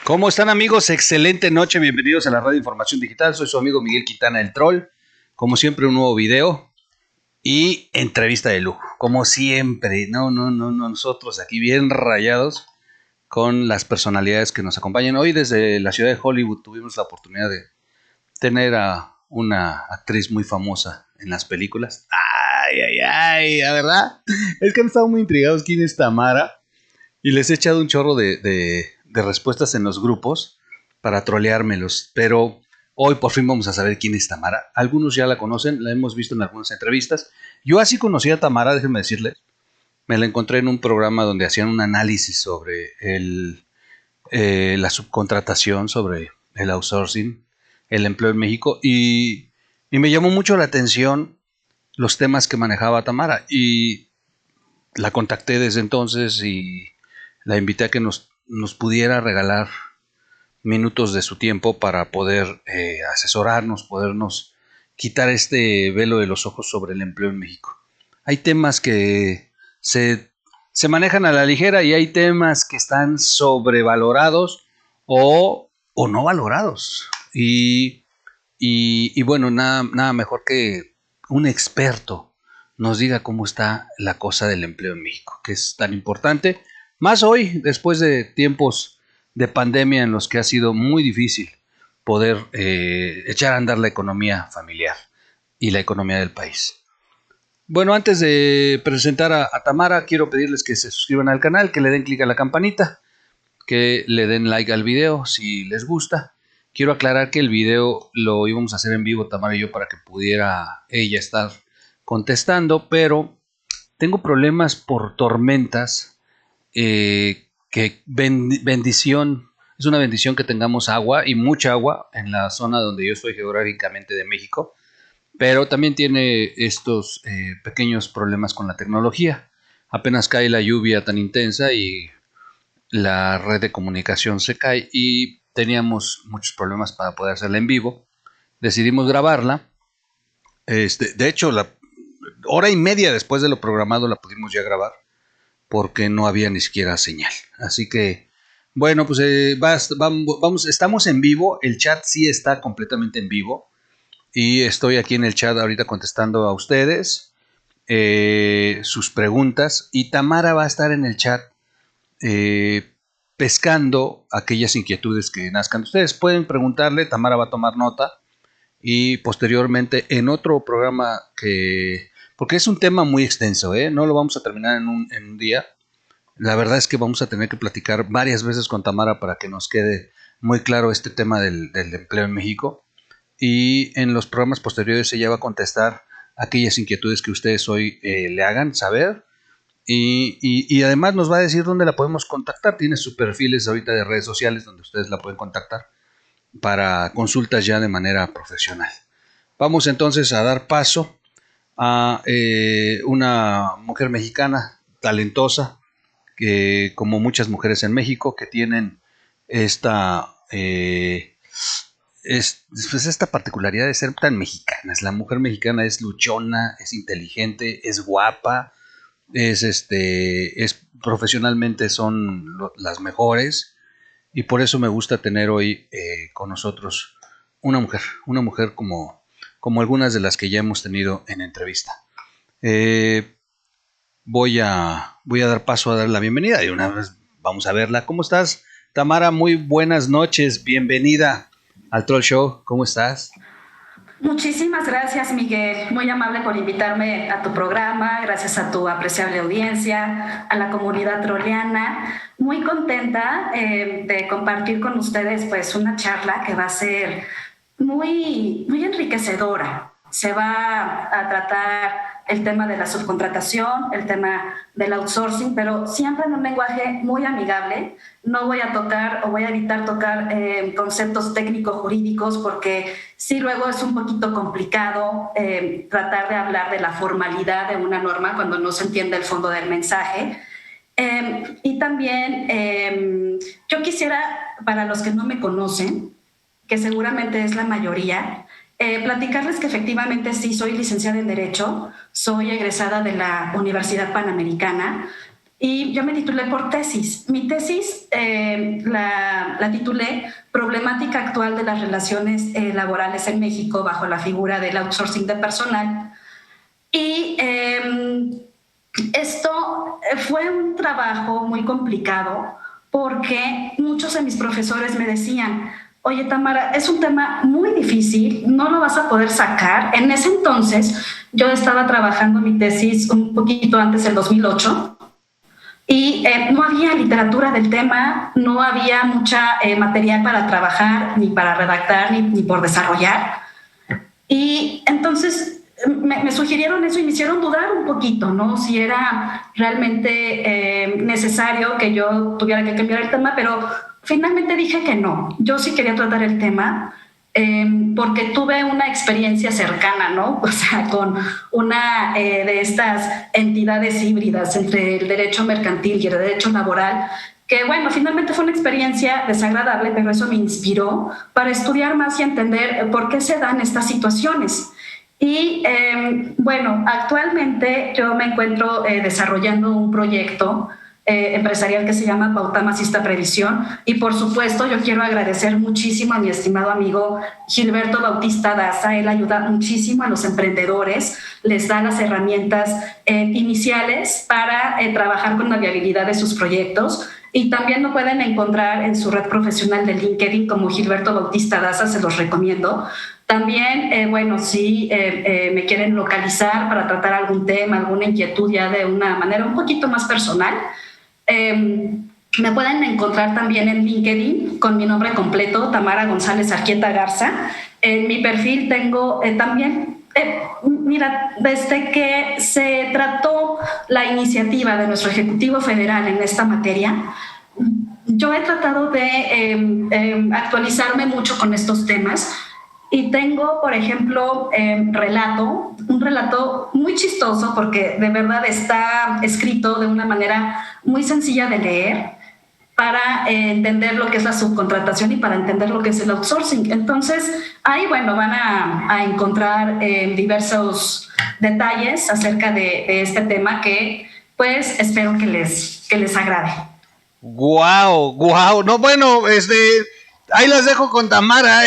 ¿Cómo están, amigos? Excelente noche, bienvenidos a la Radio Información Digital. Soy su amigo Miguel Quintana, el Troll. Como siempre, un nuevo video y entrevista de lujo. Como siempre, nosotros aquí bien rayados con las personalidades que nos acompañan. Hoy desde la ciudad de Hollywood tuvimos la oportunidad de tener a una actriz muy famosa en las películas. La verdad es que han estado muy intrigados quién es Tamara y les he echado un chorro de respuestas en los grupos para troleármelos, pero hoy por fin vamos a saber quién es Tamara. Algunos ya la conocen, la hemos visto en algunas entrevistas. Yo así conocí a Tamara, déjenme decirles. Me la encontré en un programa donde hacían un análisis sobre la subcontratación, sobre el outsourcing, el empleo en México, y me llamó mucho la atención los temas que manejaba Tamara, y la contacté desde entonces y la invité a que nos pudiera regalar minutos de su tiempo para poder asesorarnos, podernos quitar este velo de los ojos sobre el empleo en México. Hay temas que se manejan a la ligera y hay temas que están sobrevalorados o no valorados. Y bueno, nada mejor que un experto nos diga cómo está la cosa del empleo en México, que es tan importante. Más hoy, después de tiempos de pandemia en los que ha sido muy difícil poder echar a andar la economía familiar y la economía del país. Bueno, antes de presentar a Tamara, quiero pedirles que se suscriban al canal, que le den clic a la campanita, que le den like al video si les gusta. Quiero aclarar que el video lo íbamos a hacer en vivo, Tamara y yo, para que pudiera ella estar contestando, pero tengo problemas por tormentas. Que bendición, es una bendición que tengamos agua y mucha agua en la zona donde yo estoy geográficamente de México, pero también tiene estos pequeños problemas con la tecnología. Apenas cae la lluvia tan intensa y la red de comunicación se cae y teníamos muchos problemas para poder hacerla en vivo. Decidimos grabarla. De hecho, la hora y media después de lo programado la pudimos ya grabar, porque no había ni siquiera señal. Así que, bueno, pues vamos, estamos en vivo. El chat sí está completamente en vivo. Y estoy aquí en el chat ahorita contestando a ustedes sus preguntas. Y Tamara va a estar en el chat pescando aquellas inquietudes que nazcan. Ustedes pueden preguntarle, Tamara va a tomar nota. Y posteriormente en otro programa porque es un tema muy extenso, no lo vamos a terminar en un día. La verdad es que vamos a tener que platicar varias veces con Tamara para que nos quede muy claro este tema del empleo en México. Y en los programas posteriores ella va a contestar aquellas inquietudes que ustedes hoy le hagan saber. Y además nos va a decir dónde la podemos contactar. Tiene sus perfiles ahorita de redes sociales donde ustedes la pueden contactar para consultas ya de manera profesional. Vamos entonces a dar paso a una mujer mexicana talentosa, que como muchas mujeres en México que tienen esta esta particularidad de ser tan mexicanas. La mujer mexicana es luchona, es inteligente, es guapa, es profesionalmente son las mejores, y por eso me gusta tener hoy con nosotros una mujer como algunas de las que ya hemos tenido en entrevista. Voy a dar paso a dar la bienvenida y una vez vamos a verla. ¿Cómo estás, Tamara? Muy buenas noches, bienvenida al Troll Show. ¿Cómo estás? Muchísimas gracias, Miguel. Muy amable por invitarme a tu programa. Gracias a tu apreciable audiencia, a la comunidad trolleana. Muy contenta de compartir con ustedes pues una charla que va a ser muy enriquecedora. Se va a tratar el tema de la subcontratación, el tema del outsourcing, pero siempre en un lenguaje muy amigable. No voy a tocar o voy a evitar tocar conceptos técnico-jurídicos, porque sí, luego es un poquito complicado tratar de hablar de la formalidad de una norma cuando no se entiende el fondo del mensaje. Y también yo quisiera, para los que no me conocen, que seguramente es la mayoría, platicarles que efectivamente sí soy licenciada en Derecho, soy egresada de la Universidad Panamericana y yo me titulé por tesis. Mi tesis la la titulé Problemática actual de las relaciones laborales en México bajo la figura del outsourcing de personal. Y esto fue un trabajo muy complicado porque muchos de mis profesores me decían: oye, Tamara, es un tema muy difícil, no lo vas a poder sacar. En ese entonces yo estaba trabajando mi tesis un poquito antes del 2008 y no había literatura del tema, no había mucha material para trabajar, ni para redactar, ni por desarrollar. Y entonces me sugirieron eso y me hicieron dudar un poquito, ¿no? Si era realmente necesario que yo tuviera que cambiar el tema, pero finalmente dije que no. Yo sí quería tratar el tema porque tuve una experiencia cercana, ¿no? O sea, con una de estas entidades híbridas entre el derecho mercantil y el derecho laboral, que bueno, finalmente fue una experiencia desagradable, pero eso me inspiró para estudiar más y entender por qué se dan estas situaciones. Y bueno, actualmente yo me encuentro desarrollando un proyecto empresarial que se llama Pautamacista Previsión, y por supuesto yo quiero agradecer muchísimo a mi estimado amigo Gilberto Bautista Daza. Él ayuda muchísimo a los emprendedores, les da las herramientas iniciales para trabajar con la viabilidad de sus proyectos. Y también lo pueden encontrar en su red profesional de LinkedIn como Gilberto Bautista Daza, se los recomiendo. También, bueno, si me quieren localizar para tratar algún tema, alguna inquietud ya de una manera un poquito más personal, me pueden encontrar también en LinkedIn con mi nombre completo, Tamara González Arquieta Garza. En mi perfil tengo también... mira, desde que se trató la iniciativa de nuestro Ejecutivo Federal en esta materia, yo he tratado de actualizarme mucho con estos temas y tengo, por ejemplo, un relato muy chistoso porque de verdad está escrito de una manera muy sencilla de leer para entender lo que es la subcontratación y para entender lo que es el outsourcing. Entonces, ahí, bueno, van a encontrar diversos detalles acerca de este tema que, pues, espero que les agrade. ¡Guau! ¡Guau! No, bueno, ahí las dejo con Tamara.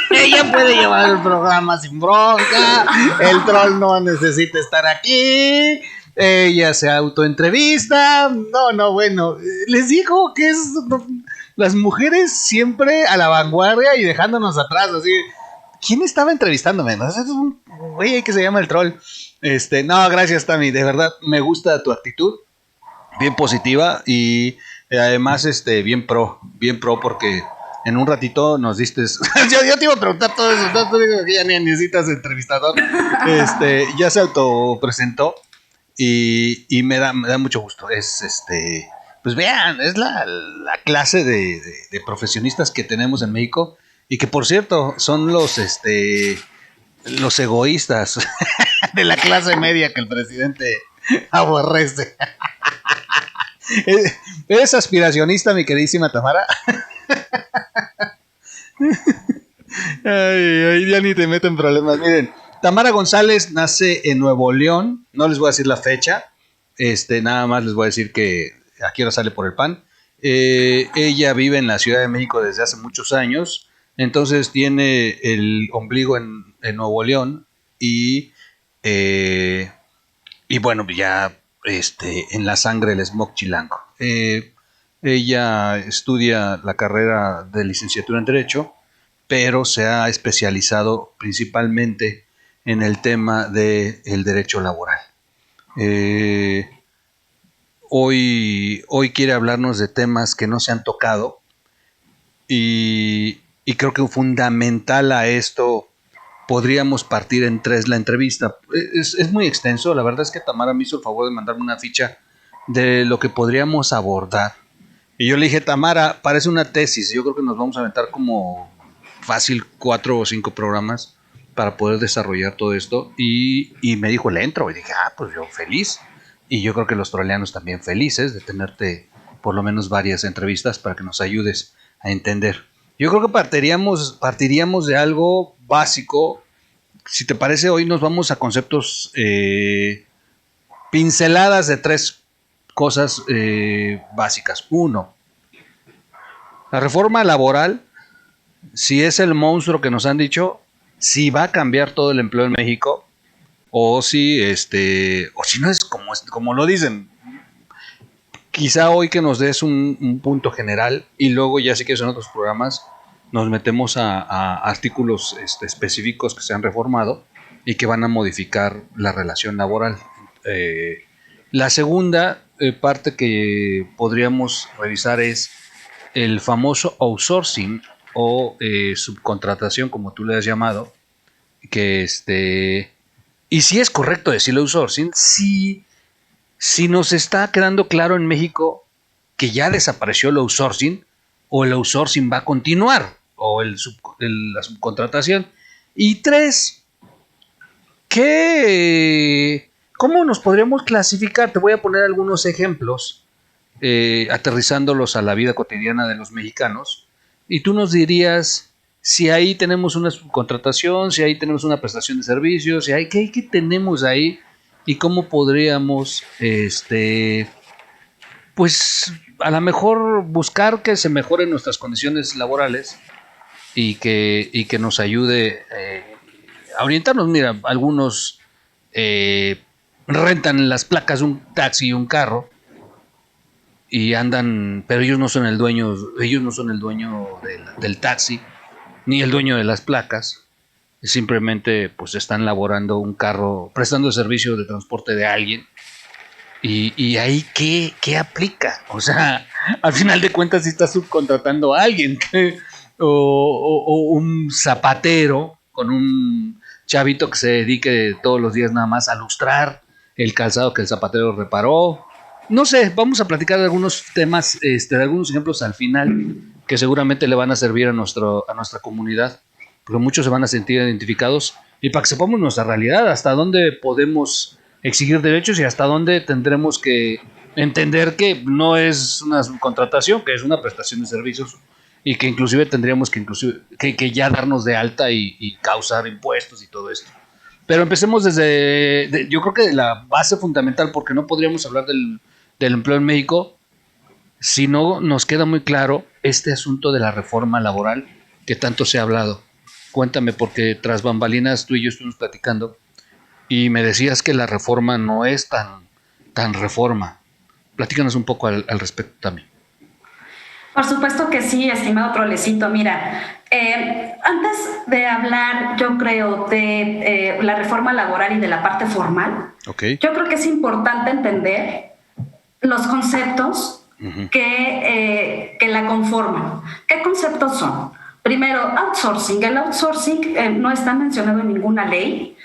Ella puede llevar el programa sin bronca. El troll no necesita estar aquí. Ella se autoentrevista. No, bueno. Les digo que es las mujeres siempre a la vanguardia y dejándonos atrás. Así, ¿quién estaba entrevistándome? ¿No? Es un güey que se llama el troll. No, gracias, Tami. De verdad, me gusta tu actitud. Bien positiva y además bien pro porque en un ratito nos diste yo te iba a preguntar todo eso, no, tú digo que ya ni necesitas entrevistador. Ya se autopresentó y me da mucho gusto. Pues vean, es la clase de profesionistas que tenemos en México y que por cierto son los egoístas de la clase media que el presidente aborrece. ¿Eres aspiracionista, mi queridísima Tamara? Ay, ya ni te meten problemas. Miren, Tamara González nace en Nuevo León. No les voy a decir la fecha. Nada más les voy a decir que aquí ahora sale por el pan. Ella vive en la Ciudad de México desde hace muchos años. Entonces tiene el ombligo en Nuevo León. Y bueno, ya en la sangre el smog chilango. Ella estudia la carrera de licenciatura en Derecho, pero se ha especializado principalmente en el tema del derecho laboral. Hoy quiere hablarnos de temas que no se han tocado y creo que fundamental a esto podríamos partir en 3 la entrevista. Es muy extenso, la verdad es que Tamara me hizo el favor de mandarme una ficha de lo que podríamos abordar. Y yo le dije, Tamara, parece una tesis, yo creo que nos vamos a aventar como fácil 4 o 5 programas para poder desarrollar todo esto. Y me dijo, le entro. Y dije, pues yo feliz. Y yo creo que los troleanos también felices de tenerte por lo menos varias entrevistas para que nos ayudes a entender. Yo creo que partiríamos de algo básico. Si te parece, hoy nos vamos a conceptos, pinceladas de 3 cosas básicas. 1, La reforma laboral, si es el monstruo que nos han dicho, si va a cambiar todo el empleo en México, o si o si no es como lo dicen. Quizá hoy que nos des un punto general y luego ya sí que en otros programas nos metemos a artículos específicos que se han reformado y que van a modificar la relación laboral. La segunda parte que podríamos revisar es el famoso outsourcing o subcontratación, como tú le has llamado, que y si es correcto decirlo outsourcing, si nos está quedando claro en México que ya desapareció el outsourcing o el outsourcing va a continuar o la subcontratación. Y tres, ¿cómo nos podríamos clasificar? Te voy a poner algunos ejemplos, aterrizándolos a la vida cotidiana de los mexicanos, y tú nos dirías si ahí tenemos una subcontratación, si ahí tenemos una prestación de servicios, si hay, ¿qué tenemos ahí? Y cómo podríamos, pues a lo mejor buscar que se mejoren nuestras condiciones laborales y que nos ayude a orientarnos. Mira, algunos rentan las placas de un taxi y un carro y andan, pero ellos no son el dueño del taxi ni el dueño de las placas. Simplemente pues están laborando un carro, prestando servicio de transporte de alguien. Y ahí ¿qué aplica? O sea, al final de cuentas si estás subcontratando a alguien o un zapatero con un chavito que se dedique todos los días nada más a lustrar el calzado que el zapatero reparó. No sé, vamos a platicar de algunos temas, de algunos ejemplos al final que seguramente le van a servir a nuestra comunidad, porque muchos se van a sentir identificados y para que sepamos nuestra realidad, hasta dónde podemos exigir derechos y hasta dónde tendremos que entender que no es una subcontratación, que es una prestación de servicios y que inclusive tendríamos que ya darnos de alta y causar impuestos y todo esto. Pero empecemos yo creo que la base fundamental, porque no podríamos hablar del empleo en México si no nos queda muy claro este asunto de la reforma laboral que tanto se ha hablado. Cuéntame, porque tras bambalinas tú y yo estuvimos platicando y me decías que la reforma no es tan reforma. Platícanos un poco al respecto también. Por supuesto que sí, estimado Trolecito. Mira, antes de hablar, yo creo, de la reforma laboral y de la parte formal, okay, yo creo que es importante entender los conceptos que la conforman. ¿Qué conceptos son? Primero, outsourcing. El outsourcing no está mencionado en ninguna ley.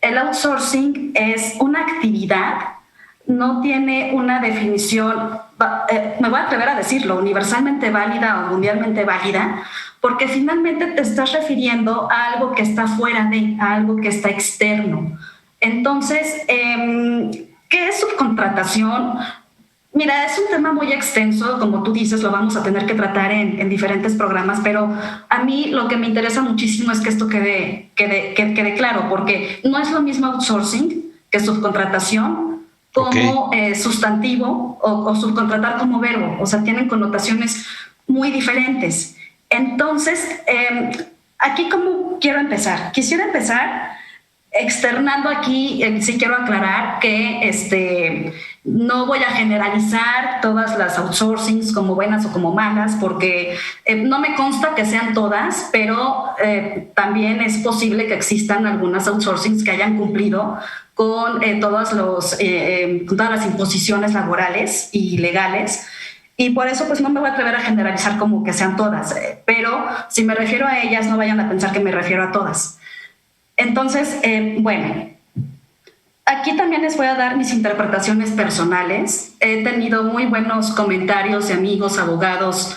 El outsourcing es una actividad, no tiene una definición, me voy a atrever a decirlo, universalmente válida o mundialmente válida, porque finalmente te estás refiriendo a algo que está fuera a algo que está externo. Entonces, ¿qué es subcontratación? Mira, es un tema muy extenso, como tú dices, lo vamos a tener que tratar en diferentes programas, pero a mí lo que me interesa muchísimo es que esto quede claro, porque no es lo mismo outsourcing que subcontratación como sustantivo o subcontratar como verbo, o sea, tienen connotaciones muy diferentes. Entonces, aquí ¿cómo quiero empezar? Quisiera empezar externando aquí, sí quiero aclarar que no voy a generalizar todas las outsourcings como buenas o como malas, porque no me consta que sean todas, pero también es posible que existan algunas outsourcings que hayan cumplido con todas las imposiciones laborales y legales. Y por eso pues no me voy a atrever a generalizar como que sean todas, pero si me refiero a ellas no vayan a pensar que me refiero a todas. Entonces, bueno, aquí también les voy a dar mis interpretaciones personales. He tenido muy buenos comentarios de amigos, abogados,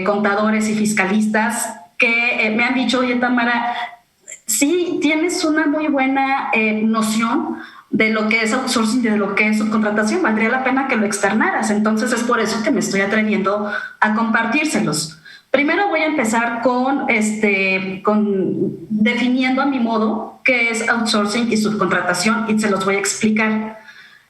contadores y fiscalistas que me han dicho, oye, Tamara, sí tienes una muy buena noción de lo que es outsourcing y de lo que es subcontratación. Valdría la pena que lo externaras. Entonces es por eso que me estoy atreviendo a compartírselos. Primero voy a empezar con definiendo a mi modo qué es outsourcing y subcontratación y se los voy a explicar.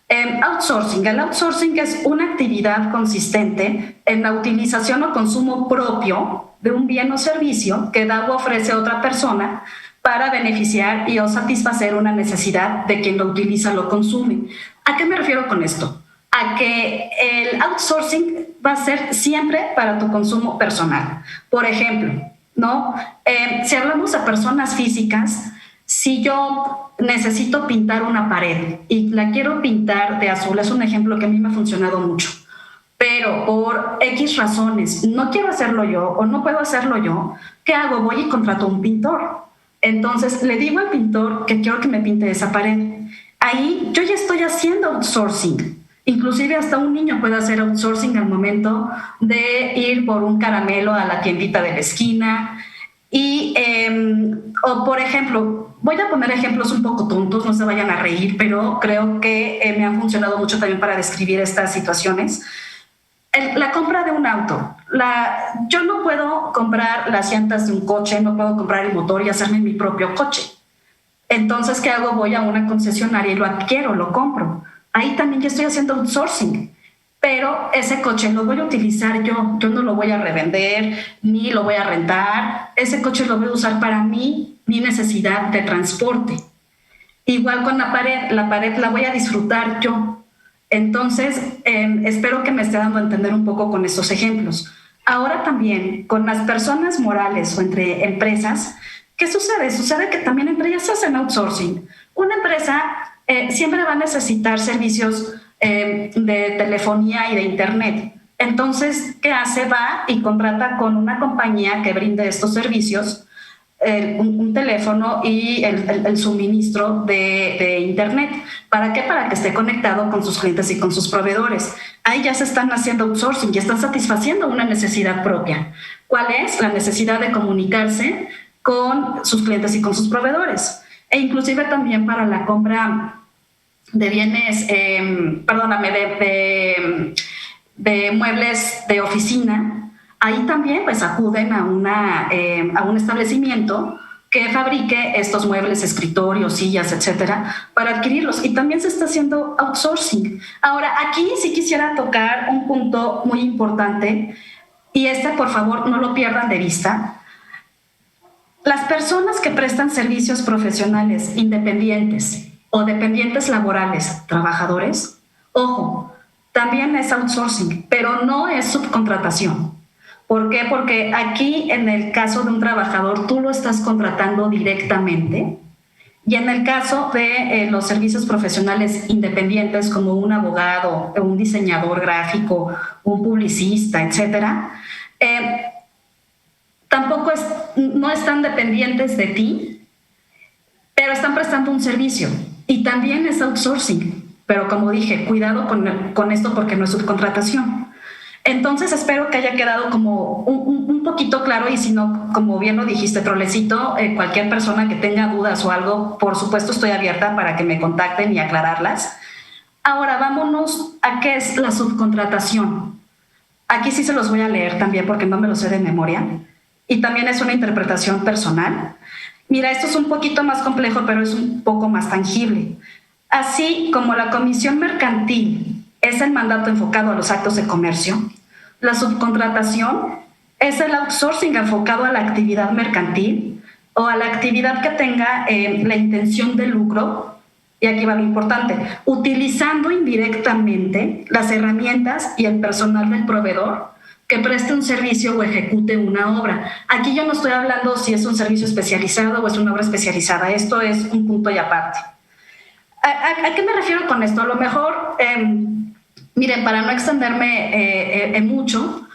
Outsourcing. El outsourcing es una actividad consistente en la utilización o consumo propio de un bien o servicio que da o ofrece otra persona para beneficiar y o satisfacer una necesidad de quien lo utiliza o lo consume. ¿A qué me refiero con esto? A que el outsourcing va a ser siempre para tu consumo personal. Por ejemplo, ¿no? Si hablamos de personas físicas, si yo necesito pintar una pared y la quiero pintar de azul, es un ejemplo que a mí me ha funcionado mucho, pero por X razones no quiero hacerlo yo o no puedo hacerlo yo, ¿qué hago? Voy y contrato a un pintor. Entonces le digo al pintor que quiero que me pinte esa pared. Ahí yo ya estoy haciendo outsourcing. Inclusive hasta un niño puede hacer outsourcing al momento de ir por un caramelo a la tiendita de la esquina. Y, o por ejemplo, voy a poner ejemplos un poco tontos, no se vayan a reír, pero creo que me han funcionado mucho también para describir estas situaciones. La compra de un auto. Yo no puedo comprar las llantas de un coche, no puedo comprar el motor y hacerme mi propio coche. Entonces, ¿qué hago? Voy a una concesionaria y lo adquiero, lo compro. Ahí también ya estoy haciendo outsourcing. Pero ese coche lo voy a utilizar yo no lo voy a revender, ni lo voy a rentar. Ese coche lo voy a usar para mi necesidad de transporte. Igual con la pared la voy a disfrutar yo. Entonces, espero que me esté dando a entender un poco con estos ejemplos. Ahora también, con las personas morales o entre empresas, ¿qué sucede? Sucede que también entre ellas hacen outsourcing. Una empresa siempre va a necesitar servicios de telefonía y de internet. Entonces, ¿qué hace? Va y contrata con una compañía que brinde estos servicios, un teléfono y el suministro de internet. ¿Para qué? Para que esté conectado con sus clientes y con sus proveedores. Ahí ya se están haciendo outsourcing, ya están satisfaciendo una necesidad propia. ¿Cuál es? La necesidad de comunicarse con sus clientes y con sus proveedores. E inclusive también para la compra de bienes, de muebles de oficina. Ahí también pues acuden a un establecimiento que fabrique estos muebles, escritorios, sillas, etcétera, para adquirirlos. Y también se está haciendo outsourcing. Ahora, aquí sí quisiera tocar un punto muy importante, y por favor, no lo pierdan de vista. Las personas que prestan servicios profesionales independientes o dependientes laborales, trabajadores, ojo, también es outsourcing, pero no es subcontratación. ¿Por qué? Porque aquí, en el caso de un trabajador, tú lo estás contratando directamente, y en el caso de los servicios profesionales independientes, como un abogado, un diseñador gráfico, un publicista, etcétera, tampoco no están dependientes de ti, pero están prestando un servicio, y también es outsourcing. Pero como dije, cuidado con esto, porque no es subcontratación. Entonces espero que haya quedado como un poquito claro, y si no, como bien lo dijiste, Trolecito, cualquier persona que tenga dudas o algo, por supuesto estoy abierta para que me contacten y aclararlas. Ahora vámonos a qué es la subcontratación. Aquí sí se los voy a leer también, porque no me lo sé de memoria, y también es una interpretación personal. Mira, esto es un poquito más complejo, pero es un poco más tangible. Así como la comisión mercantil es el mandato enfocado a los actos de comercio, la subcontratación es el outsourcing enfocado a la actividad mercantil o a la actividad que tenga la intención de lucro, y aquí va lo importante, utilizando indirectamente las herramientas y el personal del proveedor que preste un servicio o ejecute una obra. Aquí yo no estoy hablando si es un servicio especializado o es una obra especializada, esto es un punto y aparte. ¿A qué me refiero con esto? A lo mejor, miren, para no extenderme mucho,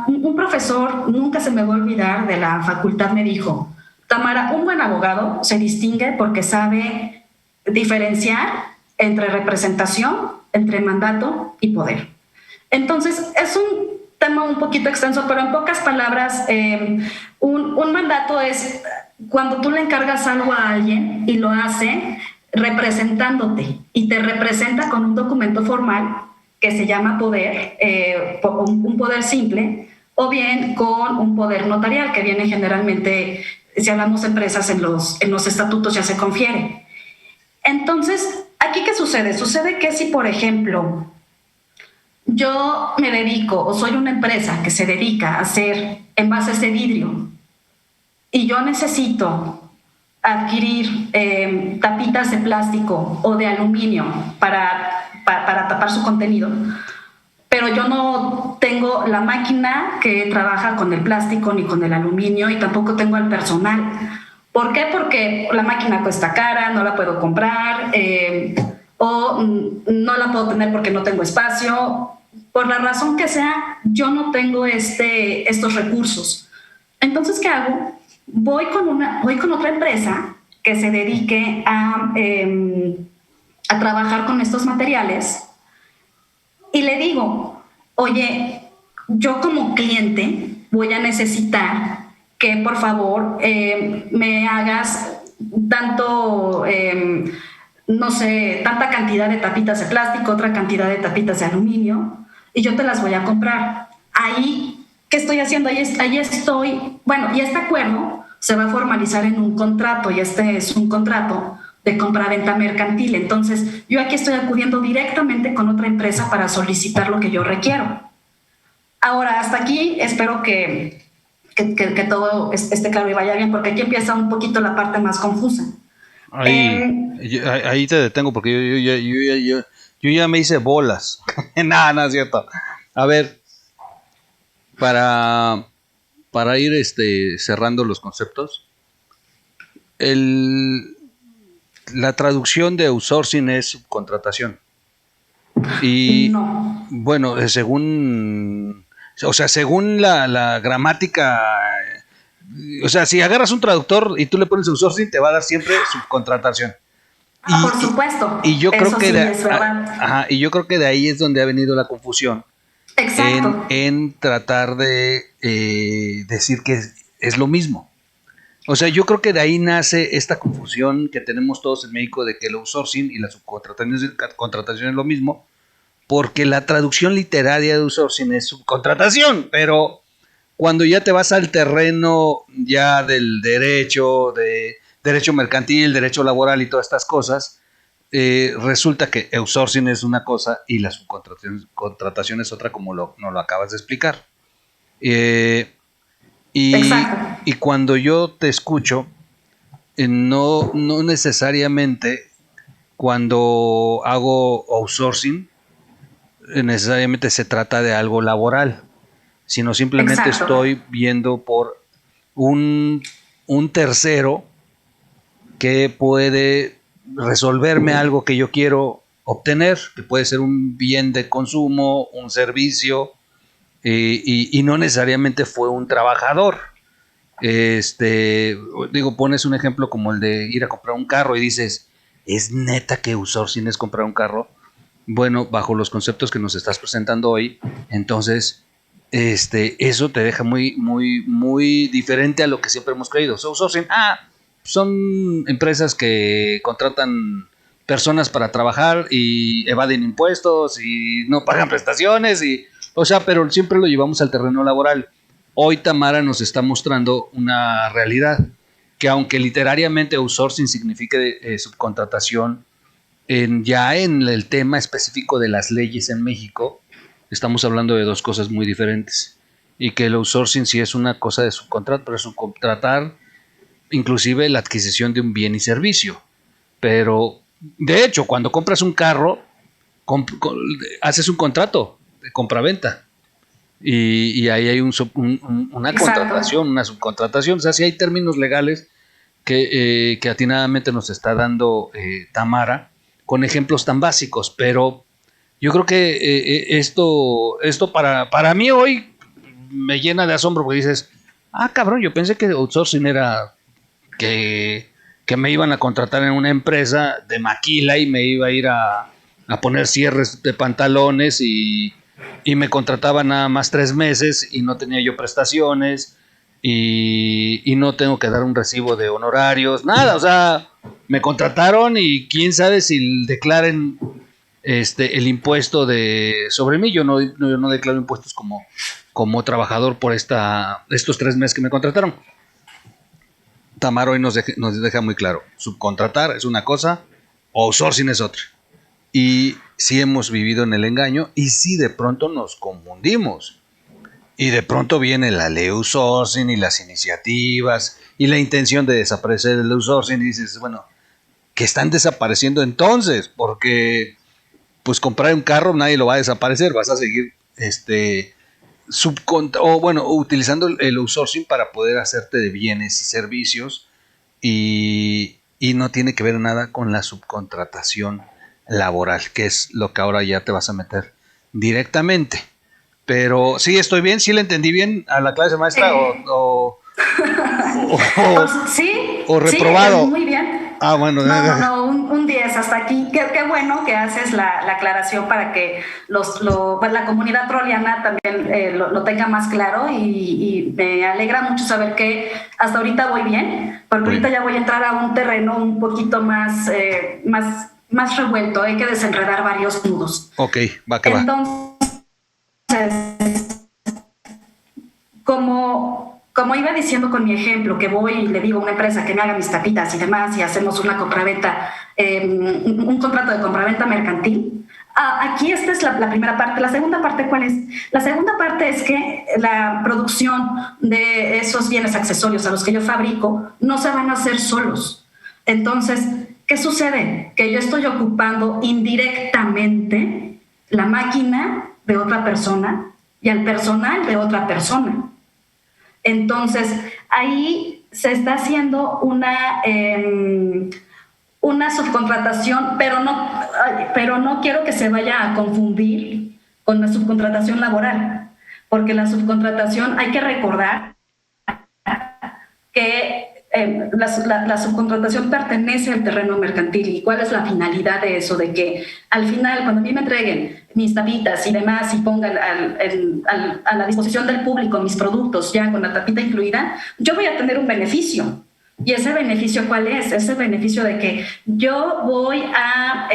un profesor, nunca se me va a olvidar, de la facultad me dijo: Tamara, un buen abogado se distingue porque sabe diferenciar entre representación, entre mandato y poder. Entonces, es un tema un poquito extenso, pero en pocas palabras, un mandato es cuando tú le encargas algo a alguien y lo hace representándote, y te representa con un documento formal que se llama poder, un poder simple, o bien con un poder notarial que viene generalmente, si hablamos de empresas, en los estatutos ya se confiere. Entonces, aquí, ¿qué sucede? Sucede que si, por ejemplo, yo me dedico o soy una empresa que se dedica a hacer envases de vidrio y yo necesito adquirir tapitas de plástico o de aluminio para tapar su contenido, pero yo no tengo la máquina que trabaja con el plástico ni con el aluminio y tampoco tengo el personal. ¿Por qué? Porque la máquina cuesta cara, no la puedo comprar o no la puedo tener porque no tengo espacio. Por la razón que sea, yo no tengo estos recursos. Entonces, ¿qué hago? Voy con otra empresa que se dedique a trabajar con estos materiales y le digo, oye, yo como cliente voy a necesitar que por favor me hagas tanto, no sé, tanta cantidad de tapitas de plástico, otra cantidad de tapitas de aluminio, y yo te las voy a comprar. Ahí, ¿qué estoy haciendo? Ahí estoy, bueno, y este acuerdo se va a formalizar en un contrato, y este es un contrato de compra-venta mercantil. Entonces, yo aquí estoy acudiendo directamente con otra empresa para solicitar lo que yo requiero. Ahora, hasta aquí espero que todo esté claro y vaya bien, porque aquí empieza un poquito la parte más confusa. Ahí te detengo porque yo ya me hice bolas. Nada, no es cierto. A ver, para ir cerrando los conceptos, la traducción de outsourcing es subcontratación. Y no. Bueno, según la gramática, o sea, si agarras un traductor y tú le pones outsourcing, te va a dar siempre subcontratación. Por supuesto. Y yo creo que sí es verdad. y yo creo que de ahí es donde ha venido la confusión. Exacto. En tratar de decir que es lo mismo. O sea, yo creo que de ahí nace esta confusión que tenemos todos en México de que el outsourcing y la subcontratación es lo mismo, porque la traducción literaria de outsourcing es subcontratación, pero cuando ya te vas al terreno ya del derecho mercantil, derecho laboral y todas estas cosas, resulta que outsourcing es una cosa y la subcontratación es otra, como no lo acabas de explicar. Y cuando yo te escucho, no necesariamente cuando hago outsourcing, necesariamente se trata de algo laboral, sino simplemente estoy viendo por un tercero que puede resolverme algo que yo quiero obtener, que puede ser un bien de consumo, un servicio, y no necesariamente fue un trabajador. Pones un ejemplo como el de ir a comprar un carro y dices, ¿es neta que outsourcing es comprar un carro? Bueno, bajo los conceptos que nos estás presentando hoy, entonces eso te deja muy diferente a lo que siempre hemos creído. Outsourcing, son empresas que contratan personas para trabajar y evaden impuestos y no pagan prestaciones, pero siempre lo llevamos al terreno laboral. Hoy Tamara nos está mostrando una realidad, que aunque literariamente outsourcing signifique subcontratación, ya en el tema específico de las leyes en México, estamos hablando de dos cosas muy diferentes. Y que el outsourcing sí es una cosa de subcontratar, pero subcontratar inclusive la adquisición de un bien y servicio. Pero, de hecho, cuando compras un carro, haces un contrato de compraventa. Y ahí hay una contratación, una subcontratación. O sea, sí hay términos legales que atinadamente nos está dando Tamara, con ejemplos tan básicos, pero yo creo que esto para mí hoy me llena de asombro, porque dices, cabrón, yo pensé que outsourcing era que me iban a contratar en una empresa de maquila y me iba a ir a poner cierres de pantalones y me contrataba nada más 3 meses y no tenía yo prestaciones y no tengo que dar un recibo de honorarios, nada, o sea, me contrataron y quién sabe si declaren el impuesto sobre mí. Yo no declaro impuestos como trabajador por estos 3 meses que me contrataron. Tamara hoy nos deja muy claro, subcontratar es una cosa, outsourcing es otra. Y sí hemos vivido en el engaño y sí de pronto nos confundimos. Y de pronto viene la ley outsourcing y las iniciativas y la intención de desaparecer el outsourcing y dices, bueno, ¿qué están desapareciendo entonces? Porque pues comprar un carro nadie lo va a desaparecer, vas a seguir utilizando el outsourcing para poder hacerte de bienes y servicios y no tiene que ver nada con la subcontratación laboral, que es lo que ahora ya te vas a meter directamente. Pero sí, estoy bien, sí le entendí bien a la clase maestra sí, o reprobado. Sí, muy bien. Ah, bueno. No, un 10 hasta aquí. Qué bueno que haces la aclaración para que la comunidad troliana también lo tenga más claro y me alegra mucho saber que hasta ahorita voy bien, porque ahorita ya voy a entrar a un terreno un poquito más revuelto, hay que desenredar varios nudos. Ok, va que va. Entonces, como iba diciendo con mi ejemplo, que voy y le digo a una empresa que me haga mis tapitas y demás y hacemos una compraventa, un contrato de compraventa mercantil, aquí esta es la primera parte. La segunda parte, ¿cuál es? La segunda parte es que la producción de esos bienes accesorios a los que yo fabrico no se van a hacer solos. Entonces, ¿qué sucede? Que yo estoy ocupando indirectamente la máquina de otra persona y al personal de otra persona. Entonces, ahí se está haciendo una subcontratación, pero no quiero que se vaya a confundir con la subcontratación laboral, porque la subcontratación, hay que recordar que la subcontratación pertenece al terreno mercantil. ¿Y cuál es la finalidad de eso? De que al final, cuando a mí me entreguen mis tapitas y demás y pongan a la disposición del público mis productos ya con la tapita incluida, yo voy a tener un beneficio. ¿Y ese beneficio cuál es? Ese beneficio de que yo voy a...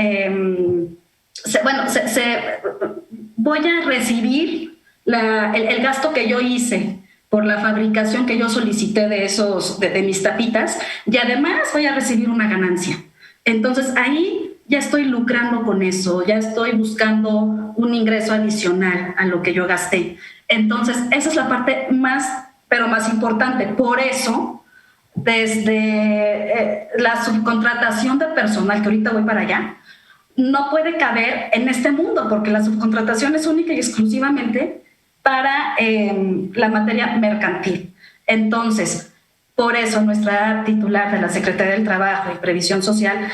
voy a recibir el gasto que yo hice por la fabricación que yo solicité de mis tapitas, y además voy a recibir una ganancia. Entonces ahí ya estoy lucrando con eso, ya estoy buscando un ingreso adicional a lo que yo gasté. Entonces esa es la parte más importante. Por eso, desde la subcontratación de personal, que ahorita voy para allá, no puede caber en este mundo, porque la subcontratación es única y exclusivamente para la materia mercantil. Entonces, por eso nuestra titular de la Secretaría del Trabajo y Previsión Social,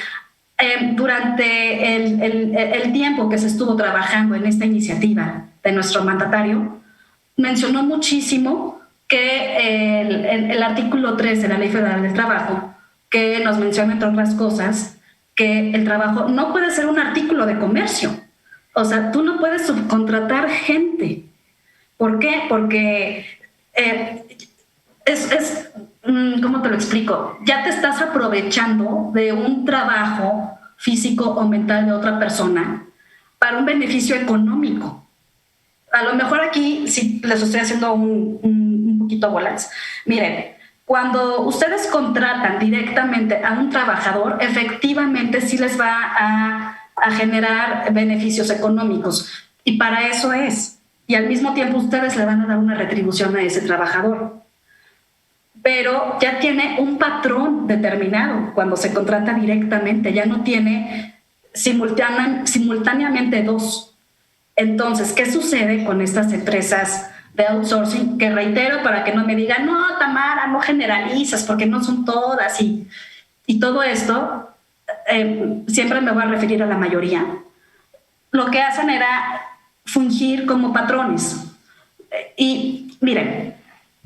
durante el tiempo que se estuvo trabajando en esta iniciativa de nuestro mandatario, mencionó muchísimo que el artículo 3 de la Ley Federal del Trabajo, que nos menciona, entre otras cosas, que el trabajo no puede ser un artículo de comercio. O sea, tú no puedes subcontratar gente. ¿Por qué? Porque ¿cómo te lo explico? Ya te estás aprovechando de un trabajo físico o mental de otra persona para un beneficio económico. A lo mejor aquí sí les estoy haciendo un poquito bolas. Miren, cuando ustedes contratan directamente a un trabajador, efectivamente sí les va a generar beneficios económicos, y para eso es. Y al mismo tiempo ustedes le van a dar una retribución a ese trabajador. Pero ya tiene un patrón determinado cuando se contrata directamente, ya no tiene simultáneamente dos. Entonces, ¿qué sucede con estas empresas de outsourcing? Que reitero, para que no me digan, no, Tamara, no generalizas, porque no son todas, y todo esto, siempre me voy a referir a la mayoría. Lo que hacen era fungir como patrones. Y miren,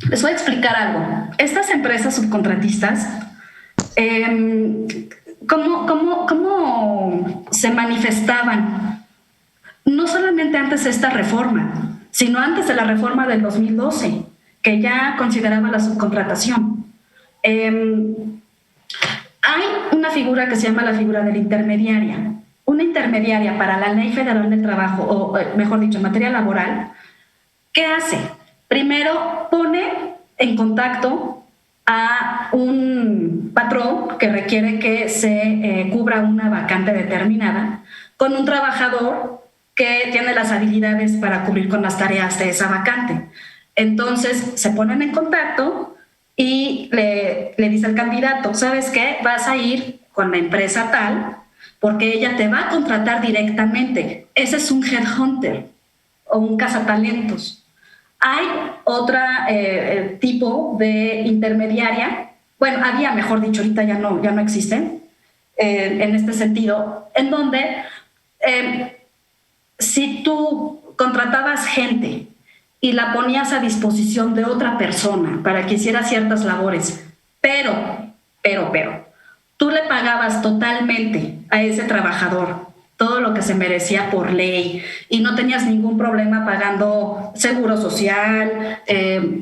les voy a explicar algo. Estas empresas subcontratistas, ¿cómo se manifestaban? No solamente antes de esta reforma, sino antes de la reforma del 2012, que ya consideraba la subcontratación. Hay una figura que se llama la figura de la intermediaria. Una intermediaria para la Ley Federal del Trabajo, o mejor dicho, en materia laboral, ¿qué hace? Primero pone en contacto a un patrón que requiere que se cubra una vacante determinada con un trabajador que tiene las habilidades para cubrir con las tareas de esa vacante. Entonces se ponen en contacto y le dice al candidato, ¿sabes qué? Vas a ir con la empresa tal porque ella te va a contratar directamente. Ese es un headhunter o un cazatalentos. Hay otro tipo de intermediaria, bueno, había, mejor dicho, ahorita ya no existen, en este sentido, en donde si tú contratabas gente y la ponías a disposición de otra persona para que hiciera ciertas labores, pero, tú le pagabas totalmente a ese trabajador todo lo que se merecía por ley y no tenías ningún problema pagando seguro social,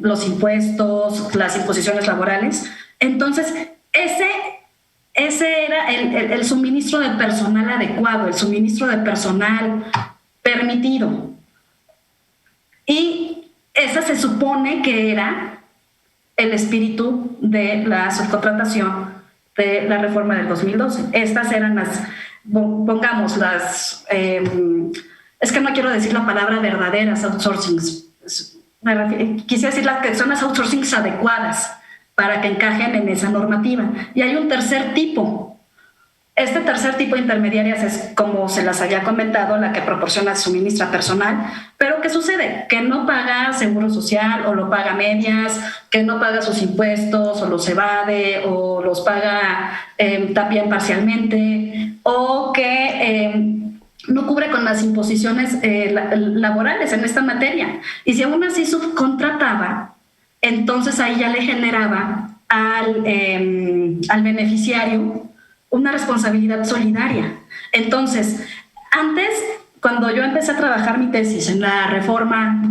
los impuestos, las imposiciones laborales. Entonces, ese era el suministro de personal adecuado, el suministro de personal permitido. Y esa se supone que era el espíritu de la subcontratación de la reforma del 2012. Estas eran las, pongamos las, es que no quiero decir la palabra verdaderas outsourcings, quisiera decir las que son las outsourcings adecuadas para que encajen en esa normativa. Y hay un tercer tipo. Este tercer tipo de intermediarias es, como se las había comentado, la que proporciona suministra personal, pero ¿qué sucede? Que no paga seguro social o lo paga a medias, que no paga sus impuestos o los evade o los paga también parcialmente, o que no cubre con las imposiciones laborales en esta materia. Y si aún así subcontrataba, entonces ahí ya le generaba al beneficiario una responsabilidad solidaria. Entonces, antes, cuando yo empecé a trabajar mi tesis en la reforma,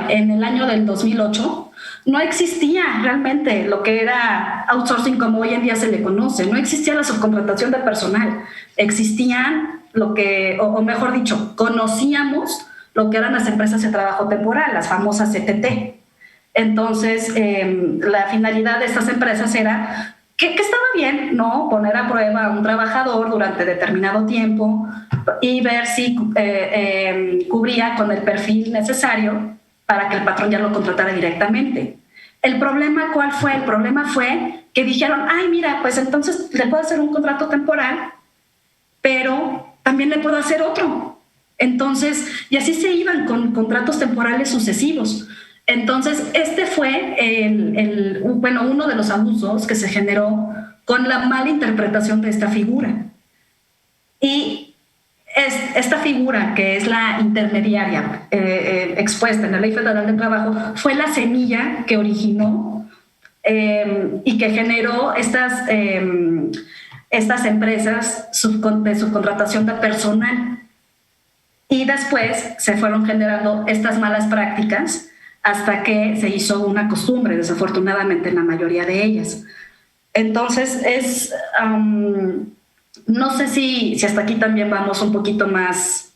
en el año del 2008, no existía realmente lo que era outsourcing como hoy en día se le conoce, no existía la subcontratación de personal, existían lo que, o mejor dicho, conocíamos lo que eran las empresas de trabajo temporal, las famosas CTT. Entonces, la finalidad de estas empresas era que estaba bien, ¿no? Poner a prueba a un trabajador durante determinado tiempo y ver si cubría con el perfil necesario para que el patrón ya lo contratara directamente. ¿El problema cuál fue? El problema fue que dijeron, ay, mira, pues entonces le puedo hacer un contrato temporal, pero también le puedo hacer otro. Entonces, y así se iban con contratos temporales sucesivos. Entonces, este fue uno de los abusos que se generó con la mala interpretación de esta figura. Y esta figura, que es la intermediaria expuesta en la Ley Federal del Trabajo, fue la semilla que originó y que generó estas empresas de subcontratación de personal. Y después se fueron generando estas malas prácticas hasta que se hizo una costumbre, desafortunadamente, en la mayoría de ellas. Entonces, no sé si hasta aquí también vamos un poquito más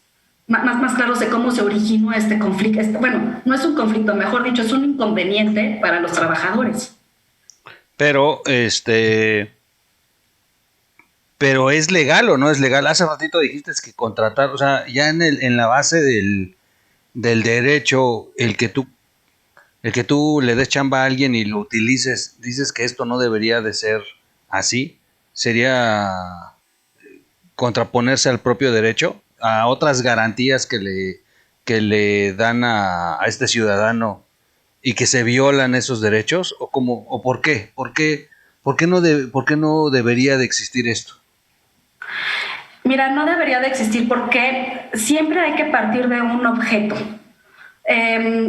claros de cómo se originó este conflicto. Bueno, no es un conflicto, mejor dicho, es un inconveniente para los trabajadores. Pero, pero ¿es legal o no es legal? Hace ratito dijiste que contratar, o sea, ya en la base del derecho, el que tú le des chamba a alguien y lo utilices, dices que esto no debería de ser así, sería contraponerse al propio derecho, a otras garantías que le dan a este ciudadano y que se violan esos derechos, o por qué, por qué no debería de existir esto. Mira, no debería de existir porque siempre hay que partir de un objeto.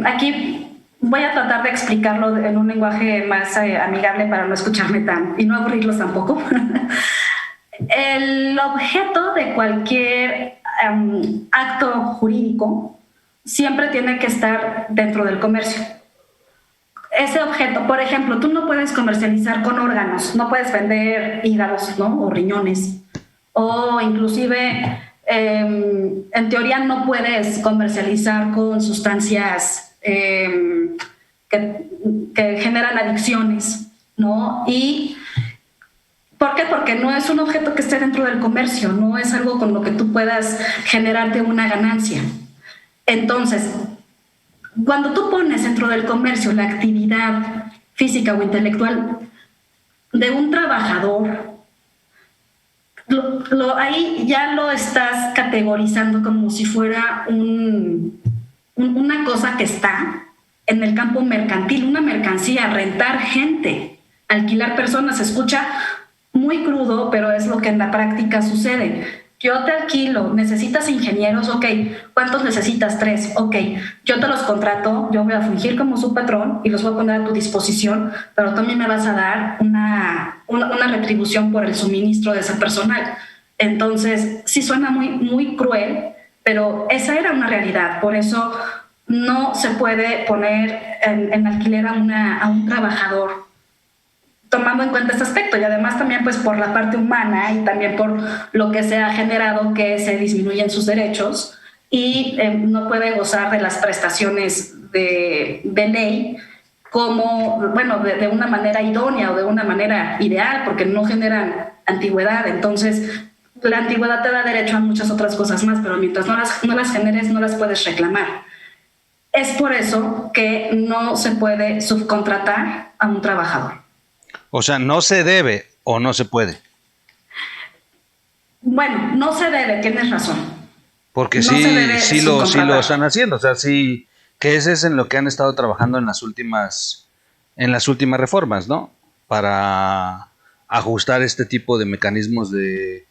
Aquí voy a tratar de explicarlo en un lenguaje más amigable para no escucharme y no aburrirlos tampoco. El objeto de cualquier acto jurídico siempre tiene que estar dentro del comercio. Ese objeto, por ejemplo, tú no puedes comercializar con órganos, no puedes vender hígados, ¿no? O riñones, o inclusive en teoría no puedes comercializar con sustancias que generan adicciones, ¿no? Y ¿por qué? Porque no es un objeto que esté dentro del comercio, no es algo con lo que tú puedas generarte una ganancia. Entonces, cuando tú pones dentro del comercio la actividad física o intelectual de un trabajador, ahí ya lo estás categorizando como si fuera una cosa que está en el campo mercantil, una mercancía, rentar gente, alquilar personas. Se escucha muy crudo, pero es lo que en la práctica sucede. Yo te alquilo, necesitas ingenieros, ok, ¿cuántos necesitas? 3, ok, yo te los contrato, yo voy a fungir como su patrón y los voy a poner a tu disposición, pero también me vas a dar una retribución por el suministro de ese personal. Entonces, sí suena muy, muy cruel, pero esa era una realidad, por eso no se puede poner en alquiler a un trabajador tomando en cuenta este aspecto, y además también pues por la parte humana y también por lo que se ha generado, que se disminuyen sus derechos y no puede gozar de las prestaciones de ley como, bueno, de una manera idónea o de una manera ideal, porque no generan antigüedad. Entonces, la antigüedad te da derecho a muchas otras cosas más, pero mientras no las generes, no las puedes reclamar. Es por eso que no se puede subcontratar a un trabajador. O sea, no se debe o no se puede. Bueno, no se debe, tienes razón. Porque no sí lo están haciendo. O sea, sí, que ese es en lo que han estado trabajando en las últimas reformas, ¿no? Para ajustar este tipo de mecanismos de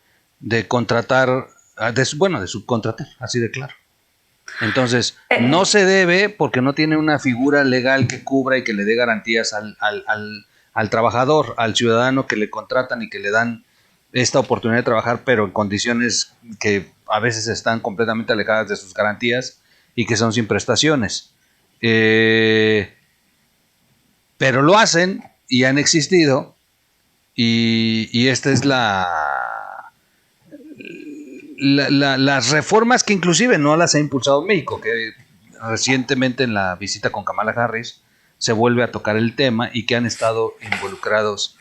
contratar, de subcontratar, así de claro. Entonces, no se debe porque no tiene una figura legal que cubra y que le dé garantías al trabajador, al ciudadano que le contratan y que le dan esta oportunidad de trabajar, pero en condiciones que a veces están completamente alejadas de sus garantías y que son sin prestaciones. Pero lo hacen y han existido, y esta es las reformas que inclusive no las ha impulsado México, que recientemente en la visita con Kamala Harris se vuelve a tocar el tema, y que han estado involucrados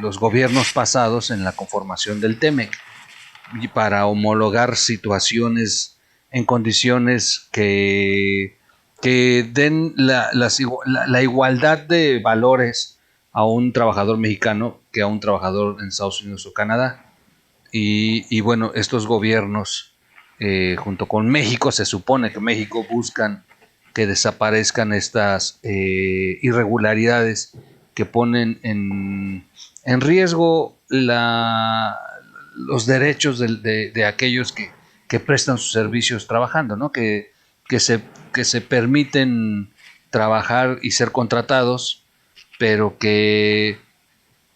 los gobiernos pasados en la conformación del TEMEC para homologar situaciones en condiciones que den la igualdad de valores a un trabajador mexicano que a un trabajador en Estados Unidos o Canadá. Y bueno, estos gobiernos junto con México, se supone que México buscan que desaparezcan estas irregularidades que ponen en riesgo los derechos de aquellos que prestan sus servicios trabajando, ¿no? Que se permiten trabajar y ser contratados, pero que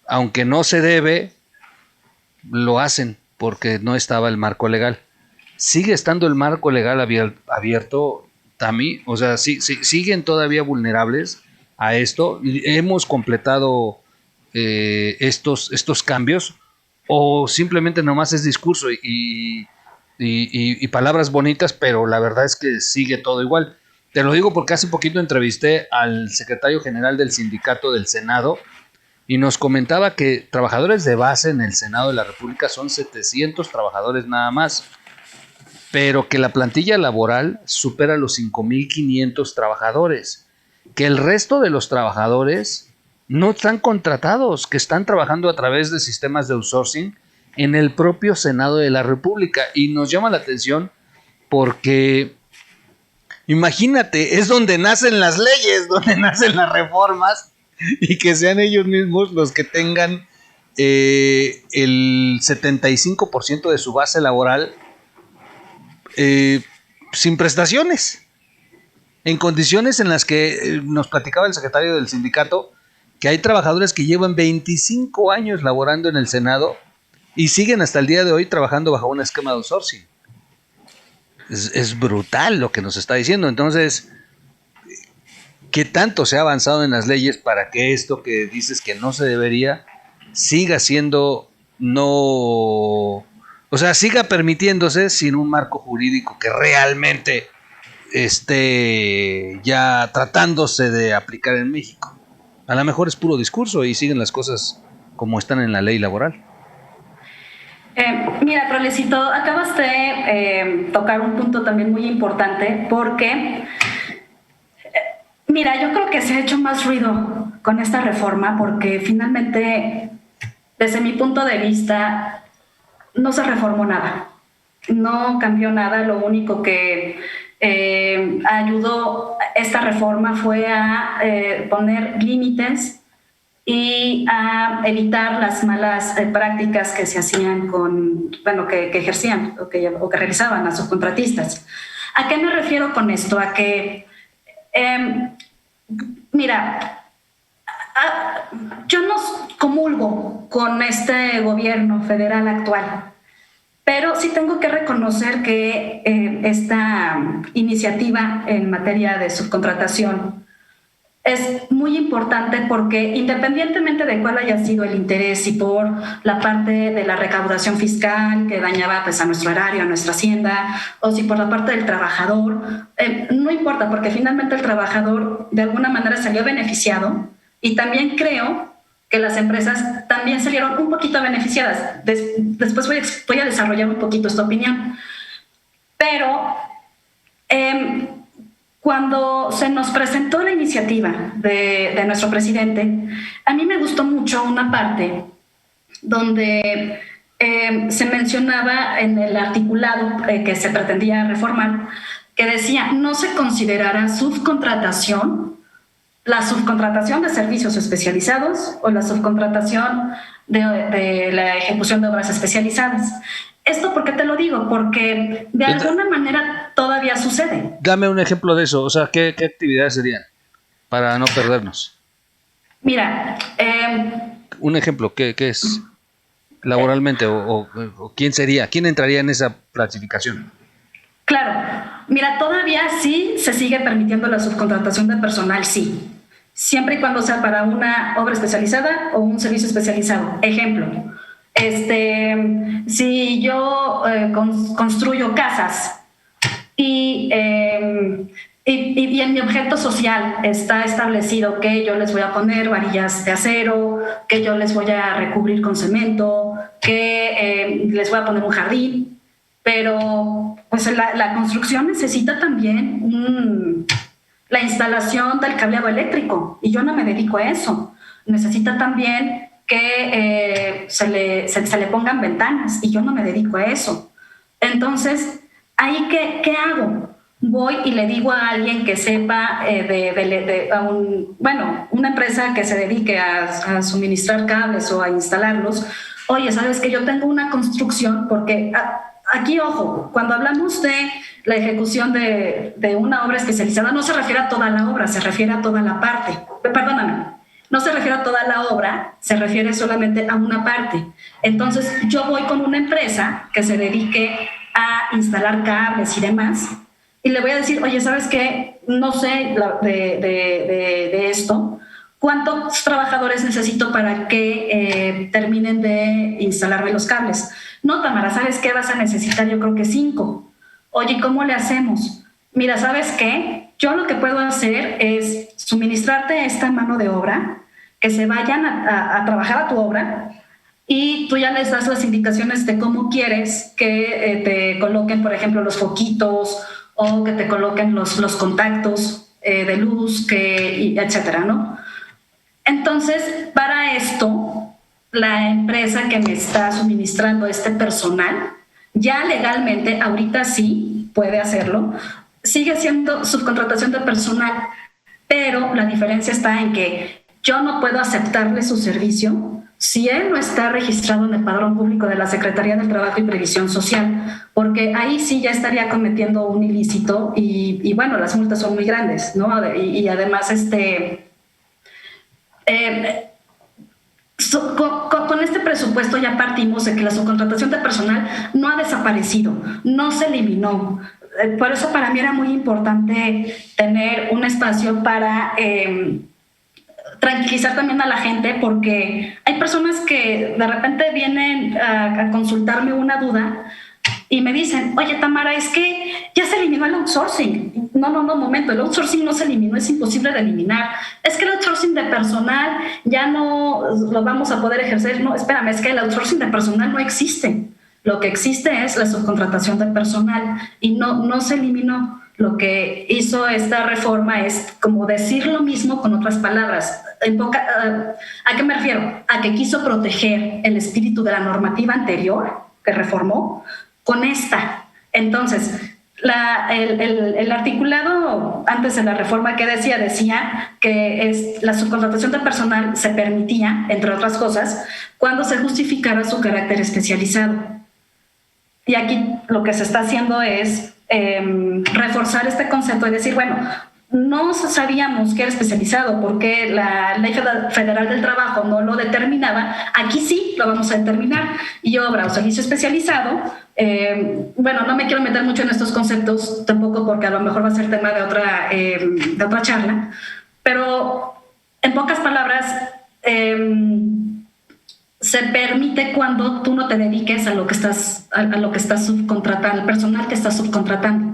aunque no se debe, lo hacen porque no estaba el marco legal. Sigue estando el marco legal abierto, Tami, o sea, siguen todavía vulnerables a esto. Hemos completado estos cambios, o simplemente nomás es discurso y palabras bonitas, pero la verdad es que sigue todo igual. Te lo digo porque hace poquito entrevisté al secretario general del sindicato del Senado y nos comentaba que trabajadores de base en el Senado de la República son 700 trabajadores nada más, pero que la plantilla laboral supera los 5,500 trabajadores, que el resto de los trabajadores no están contratados, que están trabajando a través de sistemas de outsourcing en el propio Senado de la República. Y nos llama la atención porque, imagínate, es donde nacen las leyes, donde nacen las reformas, y que sean ellos mismos los que tengan el 75% de su base laboral sin prestaciones, en condiciones en las que nos platicaba el secretario del sindicato que hay trabajadores que llevan 25 años laborando en el Senado y siguen hasta el día de hoy trabajando bajo un esquema de outsourcing. Es brutal lo que nos está diciendo. Entonces, ¿qué tanto se ha avanzado en las leyes para que esto que dices que no se debería siga siendo siga permitiéndose sin un marco jurídico que realmente esté ya tratándose de aplicar en México? A lo mejor es puro discurso y siguen las cosas como están en la ley laboral. Mira, Trolecito, acabas de tocar un punto también muy importante porque, mira, yo creo que se ha hecho más ruido con esta reforma porque finalmente, desde mi punto de vista, no se reformó nada, no cambió nada, lo único que ayudó esta reforma fue a poner límites y a evitar las malas prácticas que se hacían que ejercían o que realizaban a subcontratistas. ¿A qué me refiero con esto? A que, mira, yo no comulgo con este gobierno federal actual, pero sí tengo que reconocer que esta iniciativa en materia de subcontratación es muy importante porque independientemente de cuál haya sido el interés y por la parte de la recaudación fiscal que dañaba pues, a nuestro erario, a nuestra hacienda, o si por la parte del trabajador, no importa porque finalmente el trabajador de alguna manera salió beneficiado y también creo que las empresas también salieron un poquito beneficiadas. Después voy a desarrollar un poquito esta opinión. Pero cuando se nos presentó la iniciativa de nuestro presidente, a mí me gustó mucho una parte donde se mencionaba en el articulado que se pretendía reformar, que decía, no se considerará subcontratación la subcontratación de servicios especializados o la subcontratación de la ejecución de obras especializadas. ¿Esto por qué te lo digo? Porque de alguna manera todavía sucede. Dame un ejemplo de eso, o sea, ¿qué actividades serían para no perdernos? Mira, un ejemplo, ¿qué es laboralmente o quién sería? ¿Quién entraría en esa clasificación? Claro, mira, todavía sí se sigue permitiendo la subcontratación de personal, sí, siempre y cuando sea para una obra especializada o un servicio especializado. Ejemplo, si yo construyo casas y en mi objeto social está establecido que yo les voy a poner varillas de acero, que yo les voy a recubrir con cemento, que les voy a poner un jardín, pero pues la construcción necesita también la instalación del cableado eléctrico y yo no me dedico a eso. Necesita también que se le pongan ventanas y yo no me dedico a eso. Entonces, ¿ahí qué hago? Voy y le digo a alguien que sepa una empresa que se dedique a suministrar cables o a instalarlos. Oye, ¿sabes que yo tengo una construcción? Porque aquí, ojo, cuando hablamos de la ejecución de una obra especializada, no se refiere a toda la obra, se refiere a toda la parte. Perdóname, no se refiere a toda la obra, se refiere solamente a una parte. Entonces, yo voy con una empresa que se dedique a instalar cables y demás, y le voy a decir, oye, ¿sabes qué? No sé de esto. ¿Cuántos trabajadores necesito para que terminen de instalarme los cables? No, Tamara, ¿sabes qué? Vas a necesitar yo creo que 5. Oye, ¿cómo le hacemos? Mira, ¿sabes qué? Yo lo que puedo hacer es suministrarte esta mano de obra, que se vayan a trabajar a tu obra y tú ya les das las indicaciones de cómo quieres que te coloquen, por ejemplo, los foquitos o que te coloquen los contactos de luz, etcétera, ¿no? Entonces, para esto, la empresa que me está suministrando este personal, ya legalmente, ahorita sí puede hacerlo, sigue siendo subcontratación de personal, pero la diferencia está en que yo no puedo aceptarle su servicio si él no está registrado en el padrón público de la Secretaría del Trabajo y Previsión Social, porque ahí sí ya estaría cometiendo un ilícito y bueno, las multas son muy grandes, ¿no? Y además, con este presupuesto ya partimos de que la subcontratación de personal no ha desaparecido, no se eliminó. Por eso para mí era muy importante tener un espacio para tranquilizar también a la gente, porque hay personas que de repente vienen a consultarme una duda y me dicen, oye, Tamara, es que ya se eliminó el outsourcing, no, momento, el outsourcing no se eliminó, es imposible de eliminar. Es que el outsourcing de personal ya no lo vamos a poder ejercer. No, espérame, es que el outsourcing de personal no existe. Lo que existe es la subcontratación de personal y no se eliminó. Lo que hizo esta reforma es como decir lo mismo con otras palabras. ¿A qué me refiero? A que quiso proteger el espíritu de la normativa anterior que reformó con esta. Entonces, el articulado antes de la reforma que decía que la subcontratación de personal se permitía, entre otras cosas, cuando se justificara su carácter especializado. Y aquí lo que se está haciendo es reforzar este concepto y decir, bueno, no sabíamos que era especializado porque la Ley Federal del Trabajo no lo determinaba, aquí sí lo vamos a determinar. Y obra o servicio especializado, bueno, no me quiero meter mucho en estos conceptos tampoco porque a lo mejor va a ser tema de otra charla, pero en pocas palabras, se permite cuando tú no te dediques a lo que estás subcontratando, al personal que estás subcontratando.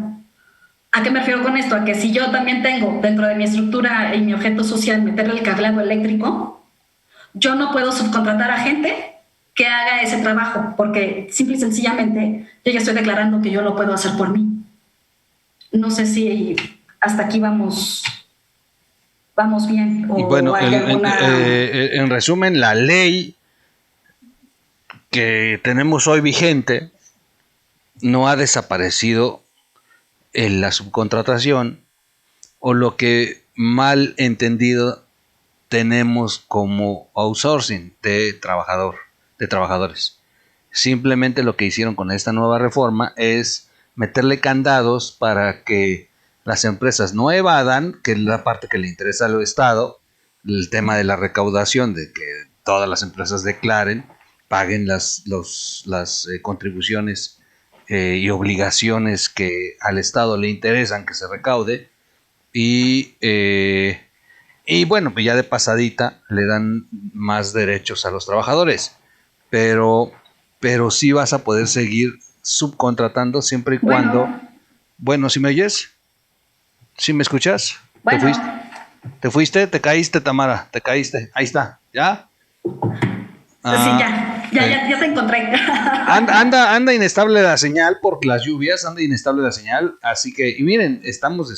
¿A qué me refiero con esto? A que si yo también tengo dentro de mi estructura y mi objeto social meterle el cableado eléctrico, yo no puedo subcontratar a gente que haga ese trabajo, porque simple y sencillamente yo ya estoy declarando que yo lo puedo hacer por mí. No sé si hasta aquí vamos bien. O bueno, en resumen, la ley que tenemos hoy vigente no ha desaparecido en la subcontratación o lo que mal entendido tenemos como outsourcing de trabajadores. Simplemente lo que hicieron con esta nueva reforma es meterle candados para que las empresas no evadan, que es la parte que le interesa al Estado, el tema de la recaudación, de que todas las empresas declaren, paguen las contribuciones y obligaciones que al Estado le interesan que se recaude, y bueno, pues ya de pasadita le dan más derechos a los trabajadores, pero sí vas a poder seguir subcontratando siempre y cuando... Bueno, ¿sí me oyes? ¿Sí me escuchas? Bueno. ¿Te fuiste? ¿Te caíste, Tamara? ¿Te caíste? Ahí está, ¿ya? Sí, ya te encontré. Anda inestable la señal por las lluvias, así que, y miren, estamos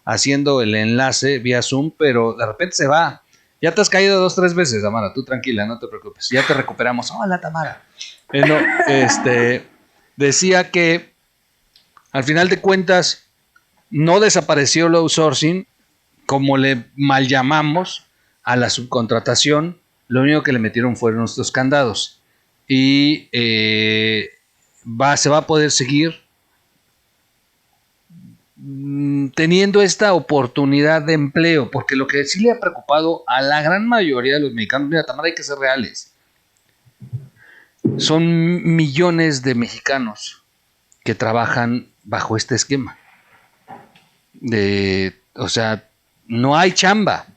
haciendo el enlace vía Zoom, pero de repente se va. Ya te has caído 2-3 veces, Tamara, tú tranquila, no te preocupes, ya te recuperamos. Hola, Tamara. No, decía que al final de cuentas no desapareció el outsourcing, como le mal llamamos a la subcontratación. Lo único que le metieron fueron estos candados. Y se va a poder seguir teniendo esta oportunidad de empleo, porque lo que sí le ha preocupado a la gran mayoría de los mexicanos, mira, Tamara, hay que ser reales, son millones de mexicanos que trabajan bajo este esquema. O sea, no hay chamba.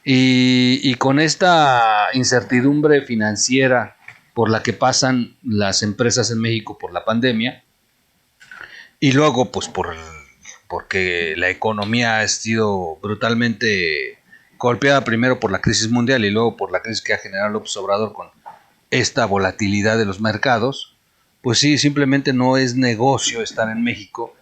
Y con esta incertidumbre financiera por la que pasan las empresas en México por la pandemia, y luego pues porque la economía ha sido brutalmente golpeada, primero por la crisis mundial y luego por la crisis que ha generado López Obrador con esta volatilidad de los mercados, pues sí, simplemente no es negocio estar en México.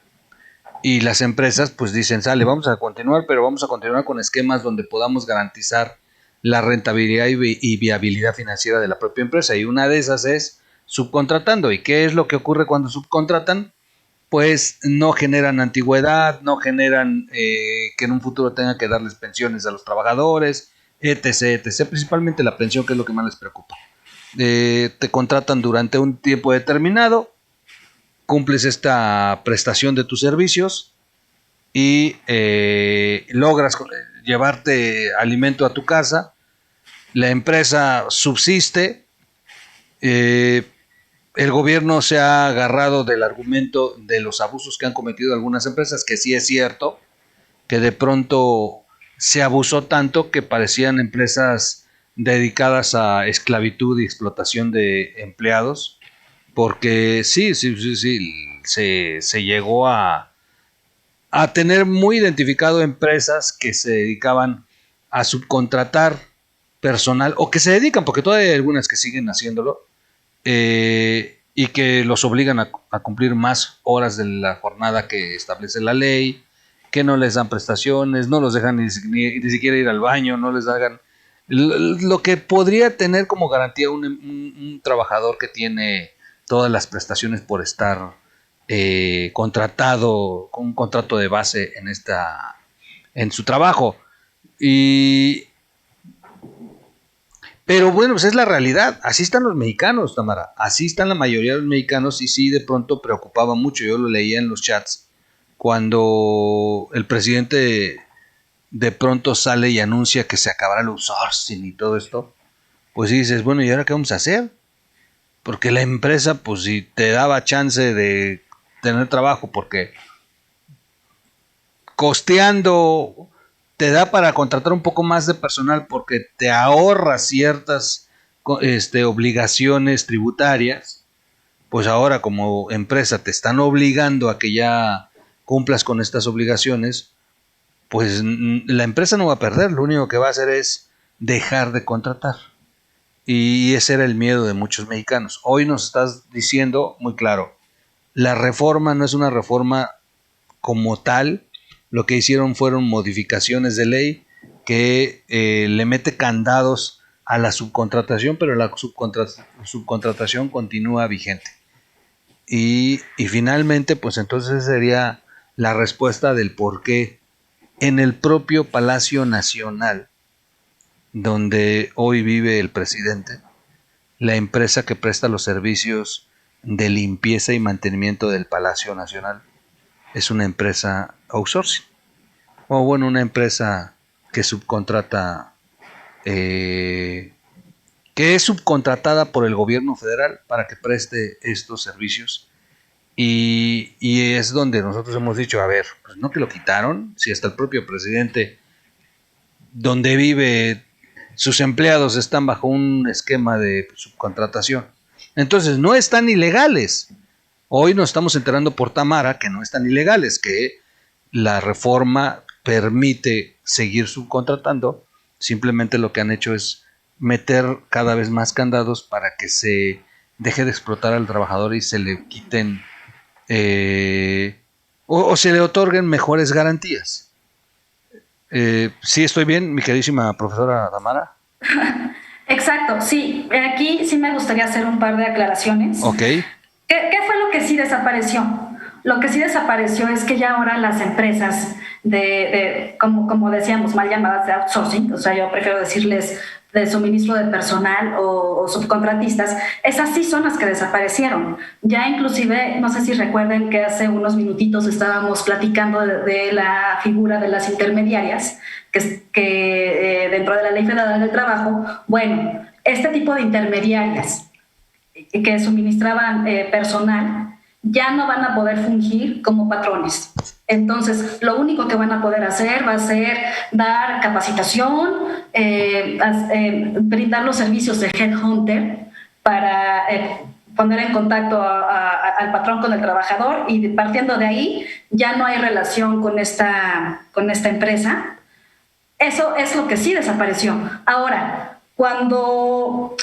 Y las empresas pues dicen, sale, vamos a continuar, pero vamos a continuar con esquemas donde podamos garantizar la rentabilidad y viabilidad financiera de la propia empresa. Y una de esas es subcontratando. ¿Y qué es lo que ocurre cuando subcontratan? Pues no generan antigüedad, no generan que en un futuro tengan que darles pensiones a los trabajadores, etc., etc. Principalmente la pensión, que es lo que más les preocupa. Te contratan durante un tiempo determinado, cumples esta prestación de tus servicios y logras llevarte alimento a tu casa, la empresa subsiste, el gobierno se ha agarrado del argumento de los abusos que han cometido algunas empresas, que sí es cierto, que de pronto se abusó tanto que parecían empresas dedicadas a esclavitud y explotación de empleados, porque sí, se llegó a a tener muy identificado empresas que se dedicaban a subcontratar personal, o que se dedican, porque todavía hay algunas que siguen haciéndolo, y que los obligan a cumplir más horas de la jornada que establece la ley, que no les dan prestaciones, no los dejan ni siquiera ir al baño, no les hagan lo que podría tener como garantía un trabajador que tiene todas las prestaciones por estar contratado con un contrato de base en su trabajo. Pero bueno, pues es la realidad. Así están los mexicanos, Tamara. Así están la mayoría de los mexicanos, y sí, de pronto preocupaba mucho. Yo lo leía en los chats cuando el presidente de pronto sale y anuncia que se acabará el outsourcing y todo esto. Pues dices, bueno, ¿y ahora qué vamos a hacer? Porque la empresa, pues si te daba chance de tener trabajo, porque costeando te da para contratar un poco más de personal, porque te ahorra ciertas obligaciones tributarias, pues ahora como empresa te están obligando a que ya cumplas con estas obligaciones, pues la empresa no va a perder, lo único que va a hacer es dejar de contratar. Y ese era el miedo de muchos mexicanos. Hoy nos estás diciendo muy claro, la reforma no es una reforma como tal, lo que hicieron fueron modificaciones de ley que le mete candados a la subcontratación, pero la subcontratación continúa vigente. Y finalmente, pues entonces sería la respuesta del por qué en el propio Palacio Nacional, donde hoy vive el presidente, la empresa que presta los servicios de limpieza y mantenimiento del Palacio Nacional es una empresa outsourcing, o bueno, una empresa que subcontrata, que es subcontratada por el gobierno federal para que preste estos servicios. Y es donde nosotros hemos dicho, a ver, pues no que lo quitaron, si hasta el propio presidente, donde vive, sus empleados están bajo un esquema de subcontratación. Entonces no están ilegales. Hoy nos estamos enterando por Tamara que no están ilegales, que la reforma permite seguir subcontratando, simplemente lo que han hecho es meter cada vez más candados para que se deje de explotar al trabajador y se le quiten o se le otorguen mejores garantías. ¿Sí estoy bien, mi queridísima profesora Tamara? Exacto, sí. Aquí sí me gustaría hacer un par de aclaraciones. Ok. ¿Qué fue lo que sí desapareció? Lo que sí desapareció es que ya ahora las empresas como decíamos, mal llamadas de outsourcing, o sea, yo prefiero decirles de suministro de personal o subcontratistas, esas sí son las que desaparecieron. Ya inclusive, no sé si recuerden que hace unos minutitos estábamos platicando de la figura de las intermediarias, que dentro de la Ley Federal del Trabajo, bueno, este tipo de intermediarias que suministraban personal ya no van a poder fungir como patrones. Entonces, lo único que van a poder hacer va a ser dar capacitación, brindar los servicios de headhunter para poner en contacto al patrón con el trabajador, y partiendo de ahí ya no hay relación con esta empresa. Eso es lo que sí desapareció. Ahora, cuando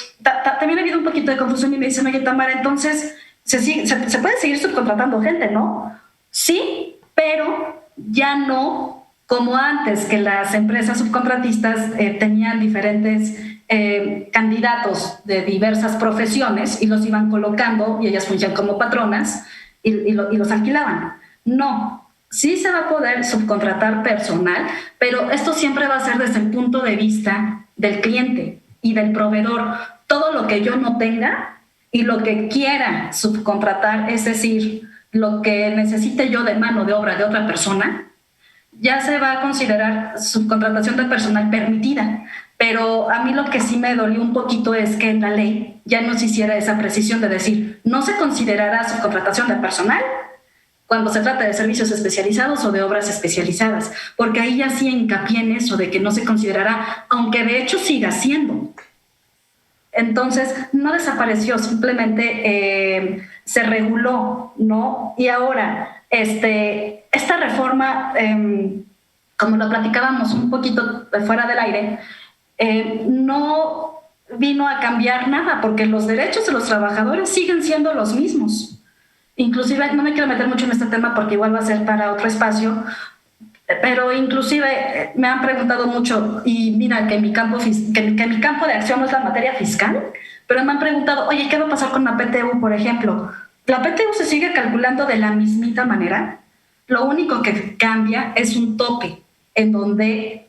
también ha habido un poquito de confusión y me dicen, oye, Tamara, entonces se puede seguir subcontratando gente, ¿no? Sí, pero ya no como antes, que las empresas subcontratistas tenían diferentes candidatos de diversas profesiones y los iban colocando y ellas fungían como patronas y los alquilaban. No. Sí se va a poder subcontratar personal, pero esto siempre va a ser desde el punto de vista del cliente y del proveedor. Todo lo que yo no tenga y lo que quiera subcontratar, es decir, lo que necesite yo de mano de obra de otra persona, ya se va a considerar subcontratación de personal permitida. Pero a mí lo que sí me dolió un poquito es que en la ley ya no se hiciera esa precisión de decir, no se considerará subcontratación de personal cuando se trata de servicios especializados o de obras especializadas, porque ahí ya sí hincapié en eso de que no se considerará, aunque de hecho siga siendo. Entonces, no desapareció, simplemente se reguló, ¿no? Y ahora, esta reforma, como lo platicábamos un poquito fuera del aire, no vino a cambiar nada, porque los derechos de los trabajadores siguen siendo los mismos. Inclusive, no me quiero meter mucho en este tema porque igual va a ser para otro espacio, pero inclusive me han preguntado mucho, y mira que mi campo de acción no es la materia fiscal, pero me han preguntado, oye, ¿qué va a pasar con la PTU, por ejemplo? La PTU se sigue calculando de la mismita manera, lo único que cambia es un tope, en donde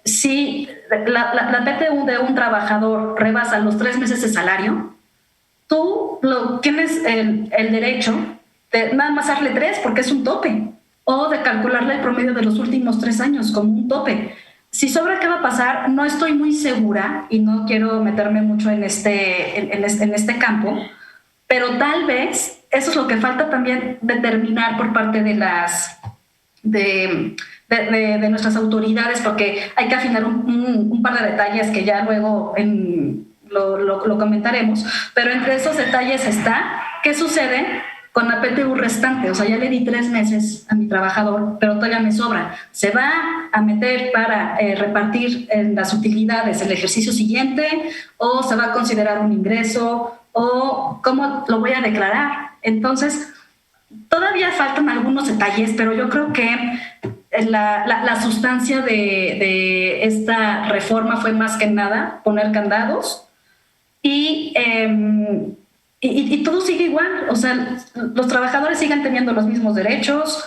si la PTU de un trabajador rebasa los 3 meses de salario, tú tienes el derecho de nada más darle 3 porque es un tope, o de calcularle el promedio de los últimos 3 años como un tope. Si sobra, ¿qué va a pasar? No estoy muy segura y no quiero meterme mucho en este campo, pero tal vez eso es lo que falta también determinar por parte de nuestras autoridades, porque hay que afinar un par de detalles que ya luego lo comentaremos, pero entre esos detalles está qué sucede con la PTU restante. O sea, ya le di 3 meses a mi trabajador, pero todavía me sobra. ¿Se va a meter para repartir en las utilidades el ejercicio siguiente, o se va a considerar un ingreso, o cómo lo voy a declarar? Entonces, todavía faltan algunos detalles, pero yo creo que la sustancia de esta reforma fue más que nada poner candados y todo sigue igual. O sea, los trabajadores siguen teniendo los mismos derechos,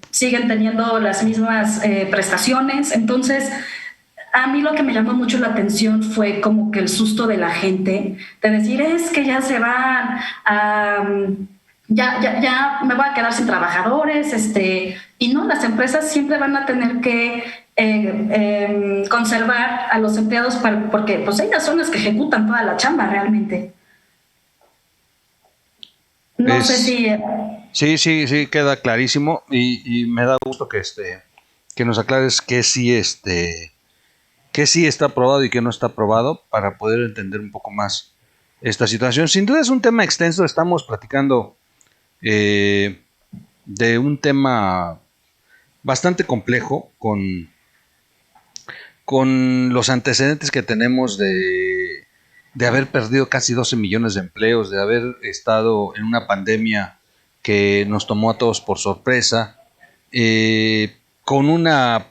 siguen teniendo las mismas prestaciones. Entonces, a mí lo que me llamó mucho la atención fue como que el susto de la gente, de decir, es que ya se van a... Ya me voy a quedar sin trabajadores, y no, las empresas siempre van a tener que conservar a los empleados porque pues ellas son las que ejecutan toda la chamba realmente. No sé si... Sí, queda clarísimo y me da gusto que nos aclares que sí está aprobado y que no está aprobado para poder entender un poco más esta situación. Sin duda es un tema extenso, estamos platicando de un tema bastante complejo con los antecedentes que tenemos de haber perdido casi 12 millones de empleos, de haber estado en una pandemia que nos tomó a todos por sorpresa, con una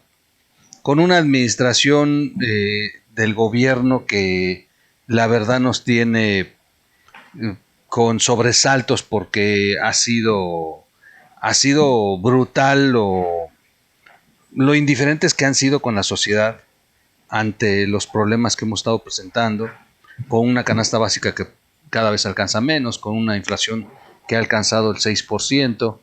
administración del gobierno que la verdad nos tiene con sobresaltos porque ha sido brutal lo indiferentes que han sido con la sociedad ante los problemas que hemos estado presentando, con una canasta básica que cada vez alcanza menos, con una inflación que ha alcanzado el 6%.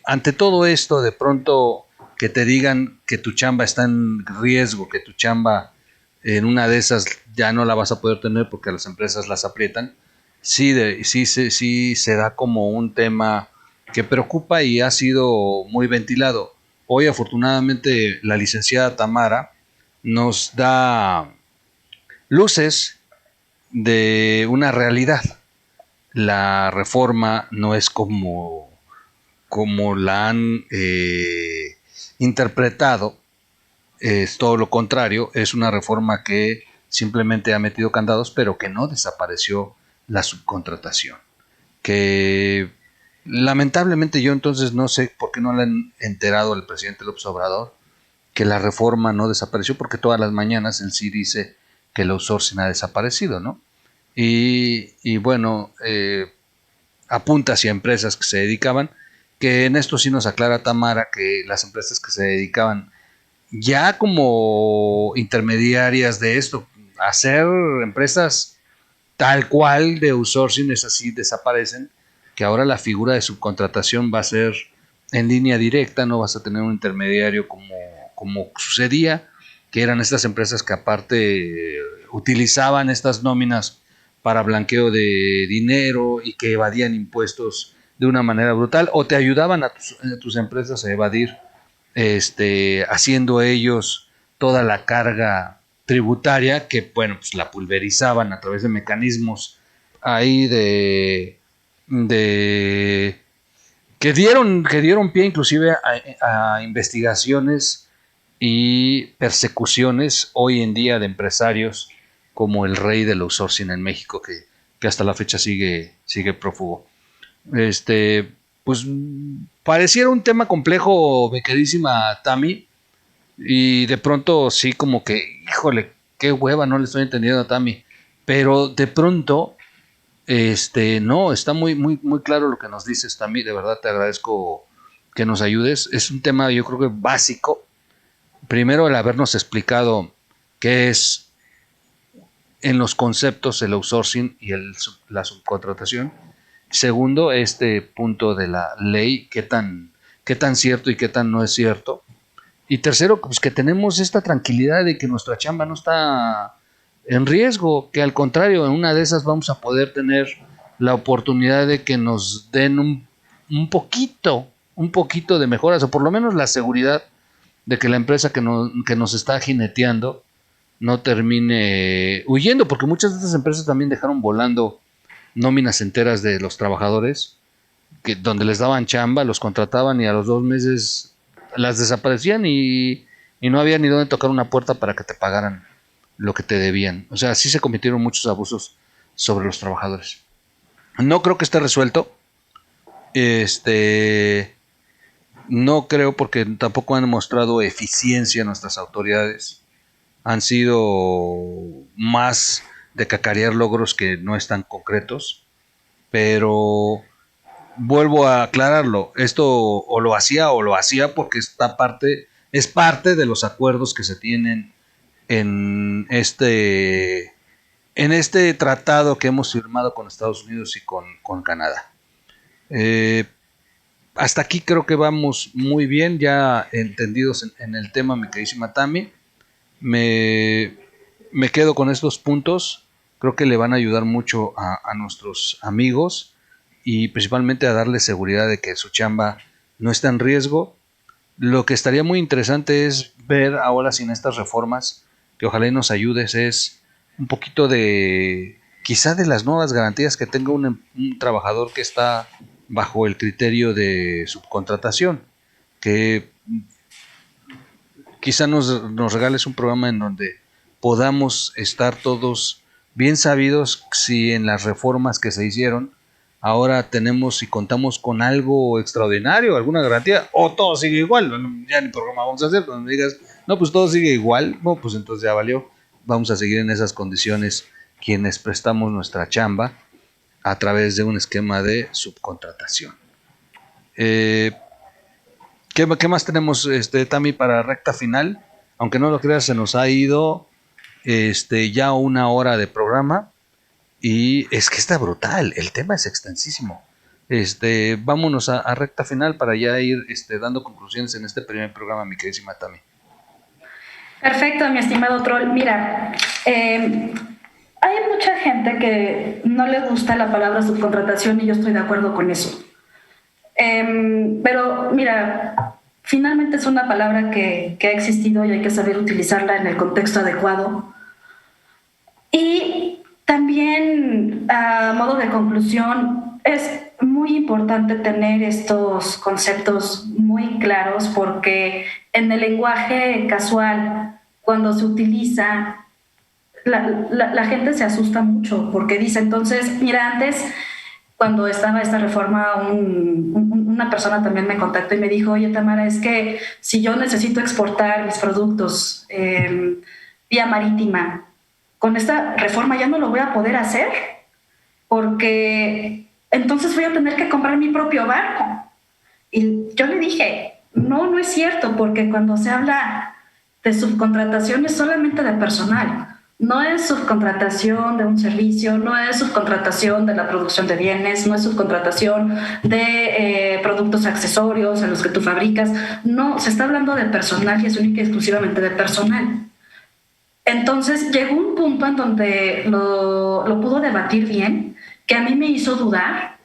Ante todo esto, de pronto que te digan que tu chamba está en riesgo, que tu chamba en una de esas ya no la vas a poder tener porque las empresas las aprietan, sí se da como un tema que preocupa y ha sido muy ventilado. Hoy afortunadamente la licenciada Tamara nos da luces de una realidad. La reforma no es como la han interpretado, es todo lo contrario, es una reforma que simplemente ha metido candados, pero que no desapareció la subcontratación. Que lamentablemente yo entonces no sé por qué no le han enterado al presidente López Obrador que la reforma no desapareció, porque todas las mañanas él sí dice que el outsourcing ha desaparecido, ¿no? Y bueno, apunta hacia empresas que se dedicaban, que en esto sí nos aclara Tamara que las empresas que se dedicaban ya como intermediarias de esto, a ser empresas tal cual de outsourcing, es así, desaparecen, que ahora la figura de subcontratación va a ser en línea directa, no vas a tener un intermediario como sucedía, que eran estas empresas que aparte utilizaban estas nóminas para blanqueo de dinero y que evadían impuestos de una manera brutal, o te ayudaban a tus empresas a evadir, haciendo ellos toda la carga tributaria que, bueno, pues la pulverizaban a través de mecanismos ahí de que dieron pie inclusive a investigaciones y persecuciones hoy en día de empresarios como el rey del outsourcing en México, que hasta la fecha sigue prófugo. Pues pareciera un tema complejo, mi queridísima Tami, y de pronto sí como que, híjole, qué hueva, no le estoy entendiendo a Tami, pero de pronto, no, está muy, muy, muy claro lo que nos dices, Tami, de verdad te agradezco que nos ayudes. Es un tema, yo creo que básico. Primero, el habernos explicado qué es en los conceptos el outsourcing y la subcontratación. Segundo, este punto de la ley, qué tan cierto y qué tan no es cierto. Y tercero, pues que tenemos esta tranquilidad de que nuestra chamba no está en riesgo, que al contrario, en una de esas vamos a poder tener la oportunidad de que nos den un poquito de mejoras, o por lo menos la seguridad de que la empresa que nos está jineteando no termine huyendo, porque muchas de estas empresas también dejaron volando nóminas enteras de los trabajadores, donde les daban chamba, los contrataban y a los 2 meses las desaparecían y no había ni dónde tocar una puerta para que te pagaran lo que te debían. O sea, sí se cometieron muchos abusos sobre los trabajadores. No creo que esté resuelto. No creo, porque tampoco han mostrado eficiencia nuestras autoridades. Han sido más de cacarear logros que no están concretos. Pero vuelvo a aclararlo, esto o lo hacía porque es parte de los acuerdos que se tienen en este tratado que hemos firmado con Estados Unidos y con Canadá. Hasta aquí creo que vamos muy bien, ya entendidos en el tema, mi queridísima Tami. Me quedo con estos puntos, creo que le van a ayudar mucho a nuestros amigos y principalmente a darle seguridad de que su chamba no está en riesgo. Lo que estaría muy interesante es ver ahora sin estas reformas, que ojalá nos ayudes, es un poquito de quizá de las nuevas garantías que tenga un trabajador que está bajo el criterio de subcontratación, que quizá nos regales un programa en donde podamos estar todos bien sabidos si en las reformas que se hicieron ahora tenemos y contamos con algo extraordinario, alguna garantía, o todo sigue igual. Ya ni programa vamos a hacer, cuando me digas, no, pues todo sigue igual, no, pues entonces ya valió. Vamos a seguir en esas condiciones quienes prestamos nuestra chamba a través de un esquema de subcontratación. ¿Qué más tenemos, Tami, para recta final? Aunque no lo creas, se nos ha ido ya 1 hora de programa. Y es que está brutal, el tema es extensísimo. Vámonos a recta final para ya ir dando conclusiones en este primer programa, mi queridísima Tami. Perfecto, mi estimado Troll. Mira, hay mucha gente que no le gusta la palabra subcontratación y yo estoy de acuerdo con eso. Pero mira, finalmente es una palabra que ha existido y hay que saber utilizarla en el contexto adecuado. Y también, a modo de conclusión, es muy importante tener estos conceptos muy claros porque en el lenguaje casual, cuando se utiliza, la gente se asusta mucho porque dice, entonces, mira, antes, cuando estaba esta reforma, una persona también me contactó y me dijo, oye, Tamara, es que si yo necesito exportar mis productos vía marítima, con esta reforma ya no lo voy a poder hacer porque entonces voy a tener que comprar mi propio barco. Y yo le dije, no es cierto, porque cuando se habla de subcontratación es solamente de personal, no es subcontratación de un servicio, no es subcontratación de la producción de bienes, no es subcontratación de productos accesorios a los que tú fabricas, no, se está hablando de personal y es única y exclusivamente de personal. Entonces llegó un punto en donde lo pudo debatir bien, que a mí me hizo dudar,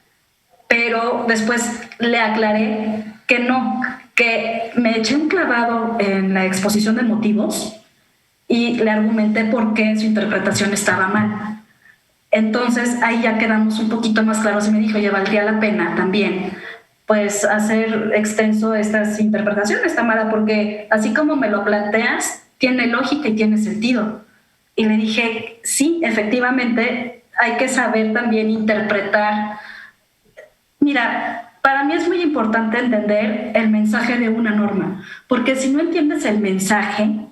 pero después le aclaré que no, que me eché un clavado en la exposición de motivos y le argumenté por qué su interpretación estaba mal. Entonces ahí ya quedamos un poquito más claros y me dijo, ya valdría la pena también pues hacer extenso estas interpretaciones, Tamara, porque así como me lo planteas, tiene lógica y tiene sentido. Y le dije, sí, efectivamente, hay que saber también interpretar. Mira, para mí es muy importante entender el mensaje de una norma, porque si no entiendes el mensaje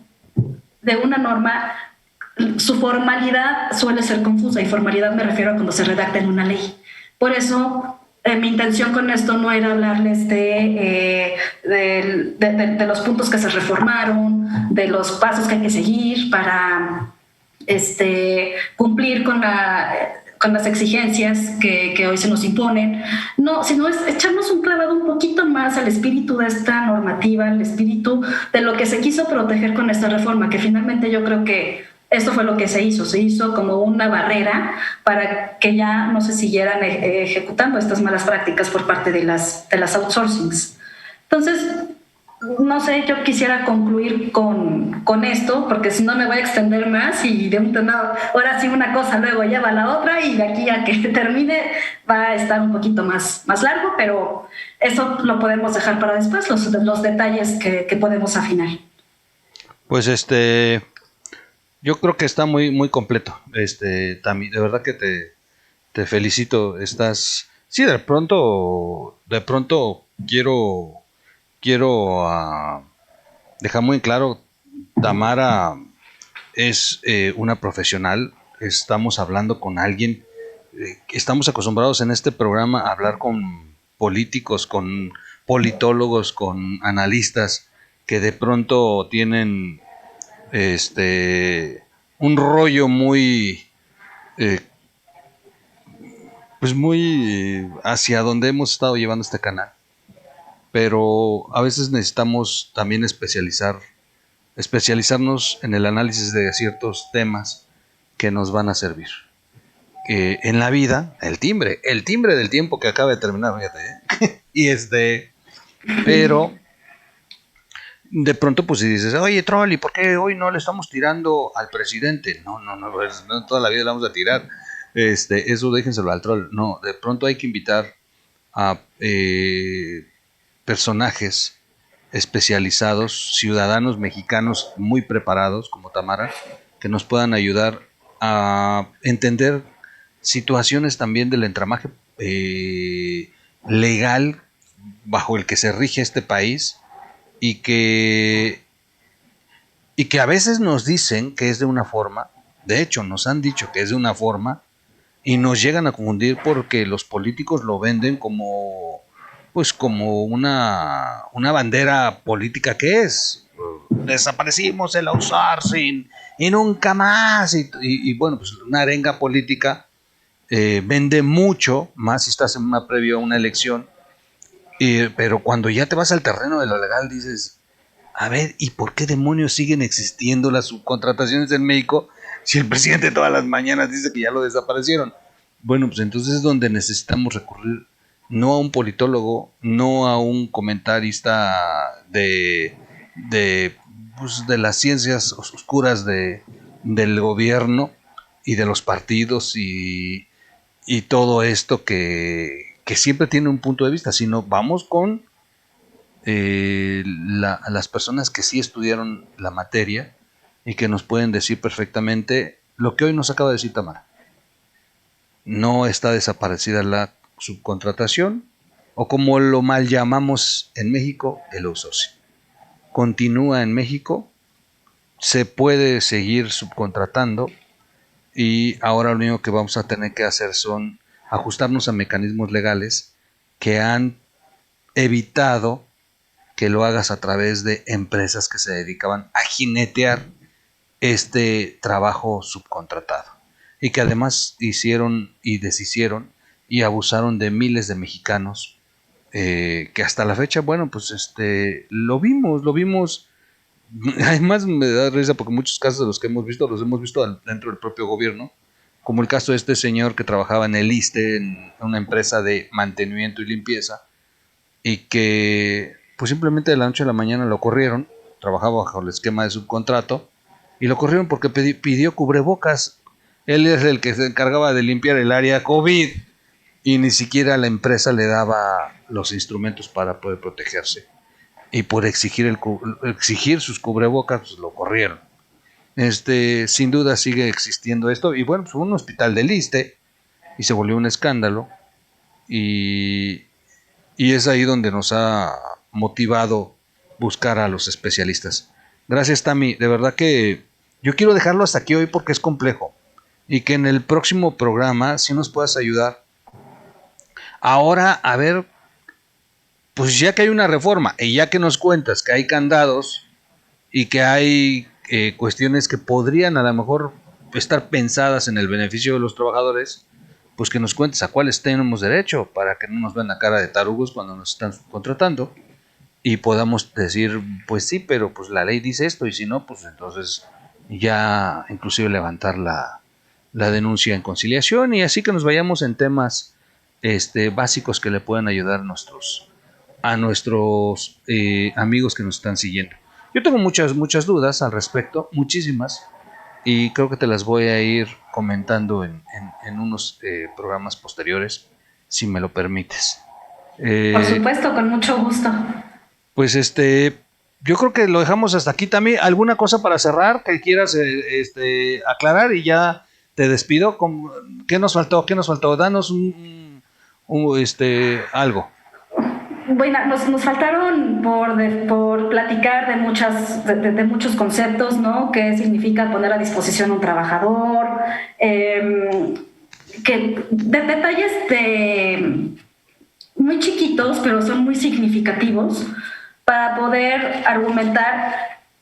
de una norma, su formalidad suele ser confusa, y formalidad me refiero a cuando se redacta en una ley. Por eso, mi intención con esto no era hablarles de los puntos que se reformaron, de los pasos que hay que seguir para cumplir con las exigencias que hoy se nos imponen, no, sino es echarnos un clavado un poquito más al espíritu de esta normativa, al espíritu de lo que se quiso proteger con esta reforma, que finalmente yo creo que esto fue lo que se hizo como una barrera para que ya no se siguieran ejecutando estas malas prácticas por parte de las outsourcings. Entonces, no sé, yo quisiera concluir con esto, porque si no me voy a extender más y de un tema, ahora sí una cosa, luego lleva la otra y de aquí a que termine va a estar un poquito más largo, pero eso lo podemos dejar para después, los detalles que podemos afinar. Pues yo creo que está muy completo. También, de verdad que te felicito. Sí, de pronto quiero dejar muy claro, Tamara es una profesional. Estamos hablando con alguien. Estamos acostumbrados en este programa a hablar con políticos, con politólogos, con analistas que de pronto tienen un rollo eh, muy hacia donde hemos estado llevando este canal. Pero a veces necesitamos también especializarnos en el análisis de ciertos temas que nos van a servir. En la vida, el timbre del tiempo que acaba de terminar, fíjate, y pero de pronto pues si dices, oye Troll, ¿y por qué hoy no le estamos tirando al presidente? No, pues, no toda la vida le vamos a tirar, eso déjenselo al Troll. No, de pronto hay que invitar a personajes especializados, ciudadanos mexicanos muy preparados como Tamara, que nos puedan ayudar a entender situaciones también del entramaje legal bajo el que se rige este país y que a veces nos dicen que es de una forma, de hecho nos han dicho que es de una forma y nos llegan a confundir porque los políticos lo venden como una bandera política que es. Desaparecimos el outsourcing y nunca más. Y bueno, pues una arenga política vende mucho, más si estás en una previa a una elección. Pero cuando ya te vas al terreno de lo legal dices, a ver, ¿y por qué demonios siguen existiendo las subcontrataciones en México si el presidente todas las mañanas dice que ya lo desaparecieron? Bueno, pues entonces es donde necesitamos recurrir no a un politólogo, no a un comentarista de las ciencias oscuras del gobierno y de los partidos y todo esto que siempre tiene un punto de vista, sino vamos con las personas que sí estudiaron la materia y que nos pueden decir perfectamente lo que hoy nos acaba de decir Tamara. No está desaparecida la subcontratación, o como lo mal llamamos en México, el outsourcing. Continúa en México, se puede seguir subcontratando y ahora lo único que vamos a tener que hacer son ajustarnos a mecanismos legales que han evitado que lo hagas a través de empresas que se dedicaban a jinetear este trabajo subcontratado y que además hicieron y deshicieron y abusaron de miles de mexicanos que hasta la fecha, bueno, pues lo vimos. Además me da risa porque muchos casos de los que hemos visto los hemos visto dentro del propio gobierno, como el caso de este señor que trabajaba en el ISSSTE, en una empresa de mantenimiento y limpieza, y que pues simplemente de la noche a la mañana lo corrieron. Trabajaba bajo el esquema de subcontrato y lo corrieron porque pidió cubrebocas. Él es el que se encargaba de limpiar el área COVID y ni siquiera la empresa le daba los instrumentos para poder protegerse. Y por exigir sus cubrebocas, pues lo corrieron. Sin duda sigue existiendo esto. Y bueno, pues fue un hospital del ISSSTE y se volvió un escándalo. Y es ahí donde nos ha motivado buscar a los especialistas. Gracias, Tami. De verdad que yo quiero dejarlo hasta aquí hoy porque es complejo. Y que en el próximo programa sí nos puedas ayudar. Ahora, a ver, pues ya que hay una reforma y ya que nos cuentas que hay candados y que hay cuestiones que podrían a lo mejor estar pensadas en el beneficio de los trabajadores, pues que nos cuentes a cuáles tenemos derecho para que no nos vean la cara de tarugos cuando nos están contratando y podamos decir, pues sí, pero pues la ley dice esto y si no, pues entonces ya inclusive levantar la denuncia en conciliación y así que nos vayamos en temas básicos que le puedan ayudar a nuestros amigos que nos están siguiendo. Yo tengo muchas dudas al respecto, muchísimas, y creo que te las voy a ir comentando en unos programas posteriores, si me lo permites. Por supuesto, con mucho gusto. Pues yo creo que lo dejamos hasta aquí también. ¿Alguna cosa para cerrar que quieras aclarar y ya te despido? ¿Qué nos faltó? Danos algo. Bueno, nos faltaron por platicar de muchos conceptos, ¿no? ¿Qué significa poner a disposición un trabajador? Detalles muy chiquitos, pero son muy significativos para poder argumentar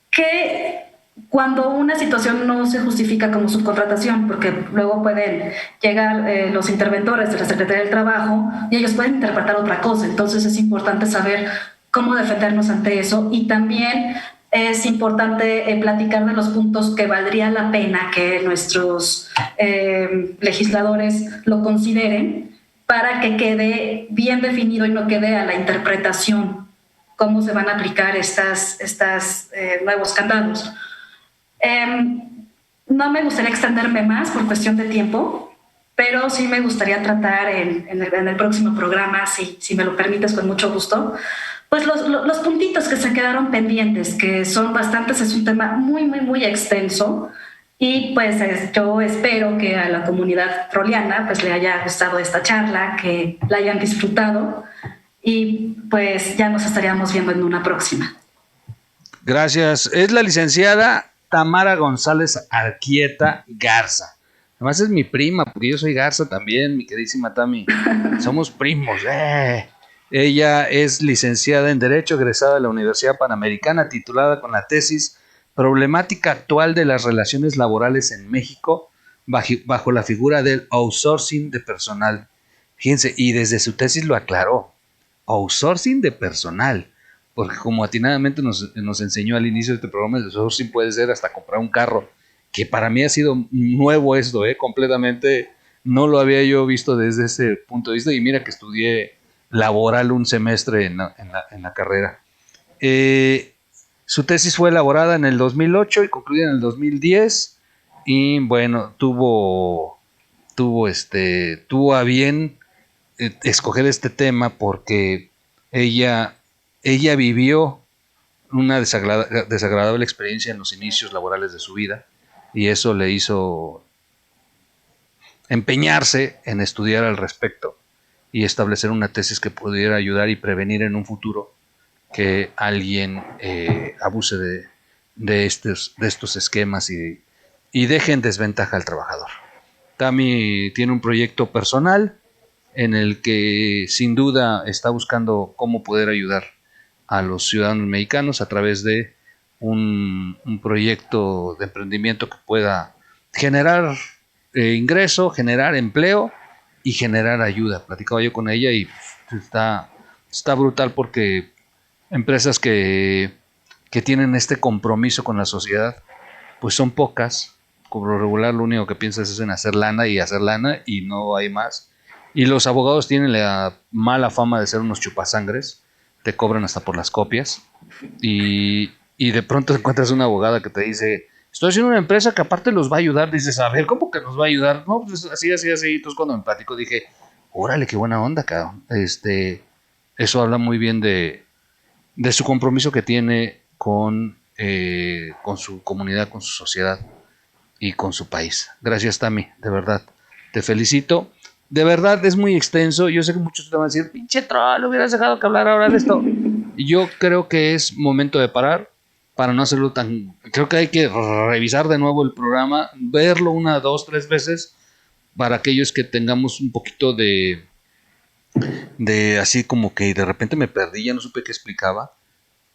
que cuando una situación no se justifica como subcontratación, porque luego pueden llegar los interventores de la Secretaría del Trabajo y ellos pueden interpretar otra cosa. Entonces es importante saber cómo defendernos ante eso y también es importante platicar de los puntos que valdría la pena que nuestros legisladores lo consideren para que quede bien definido y no quede a la interpretación cómo se van a aplicar estos nuevos candados. No me gustaría extenderme más por cuestión de tiempo, pero sí me gustaría tratar en el próximo programa, si me lo permites, con mucho gusto, pues los puntitos que se quedaron pendientes, que son bastantes, es un tema muy extenso y pues yo espero que a la comunidad troliana pues le haya gustado esta charla, que la hayan disfrutado y pues ya nos estaríamos viendo en una próxima. Gracias. Es la licenciada Tamara González Arquieta Garza. Además es mi prima, porque yo soy Garza también, mi queridísima Tami. Somos primos. Ella es licenciada en Derecho, egresada de la Universidad Panamericana, titulada con la tesis Problemática actual de las relaciones laborales en México bajo la figura del outsourcing de personal. Fíjense, y desde su tesis lo aclaró. Outsourcing de personal. Porque como atinadamente nos enseñó al inicio de este programa, el outsourcing puede ser hasta comprar un carro, que para mí ha sido nuevo esto, completamente no lo había yo visto desde ese punto de vista, y mira que estudié laboral un semestre en la carrera. Su tesis fue elaborada en el 2008 y concluida en el 2010, y bueno, tuvo a bien escoger este tema porque ella vivió una desagradable experiencia en los inicios laborales de su vida y eso le hizo empeñarse en estudiar al respecto y establecer una tesis que pudiera ayudar y prevenir en un futuro que alguien abuse de estos esquemas y deje en desventaja al trabajador. Tami tiene un proyecto personal en el que sin duda está buscando cómo poder ayudar a los ciudadanos mexicanos a través de un proyecto de emprendimiento que pueda generar ingreso, generar empleo y generar ayuda. Platicaba yo con ella y está brutal porque empresas que tienen este compromiso con la sociedad pues son pocas. Por lo regular lo único que piensas es en hacer lana y no hay más. Y los abogados tienen la mala fama de ser unos chupasangres, te cobran hasta por las copias y de pronto encuentras una abogada que te dice, estoy haciendo una empresa que aparte los va a ayudar. Dices, a ver, ¿cómo que nos va a ayudar? No, pues así. Entonces cuando me platicó dije, órale, qué buena onda, cabrón. Eso habla muy bien de su compromiso que tiene con su comunidad, con su sociedad y con su país. Gracias, Tami, de verdad. Te felicito. De verdad es muy extenso. Yo sé que muchos te van a decir, pinche troll, hubieras dejado que hablar ahora de esto. Y yo creo que es momento de parar para no hacerlo tan... Creo que hay que revisar de nuevo el programa, verlo una, dos, tres veces para aquellos que tengamos un poquito de así como que de repente me perdí, ya no supe qué explicaba,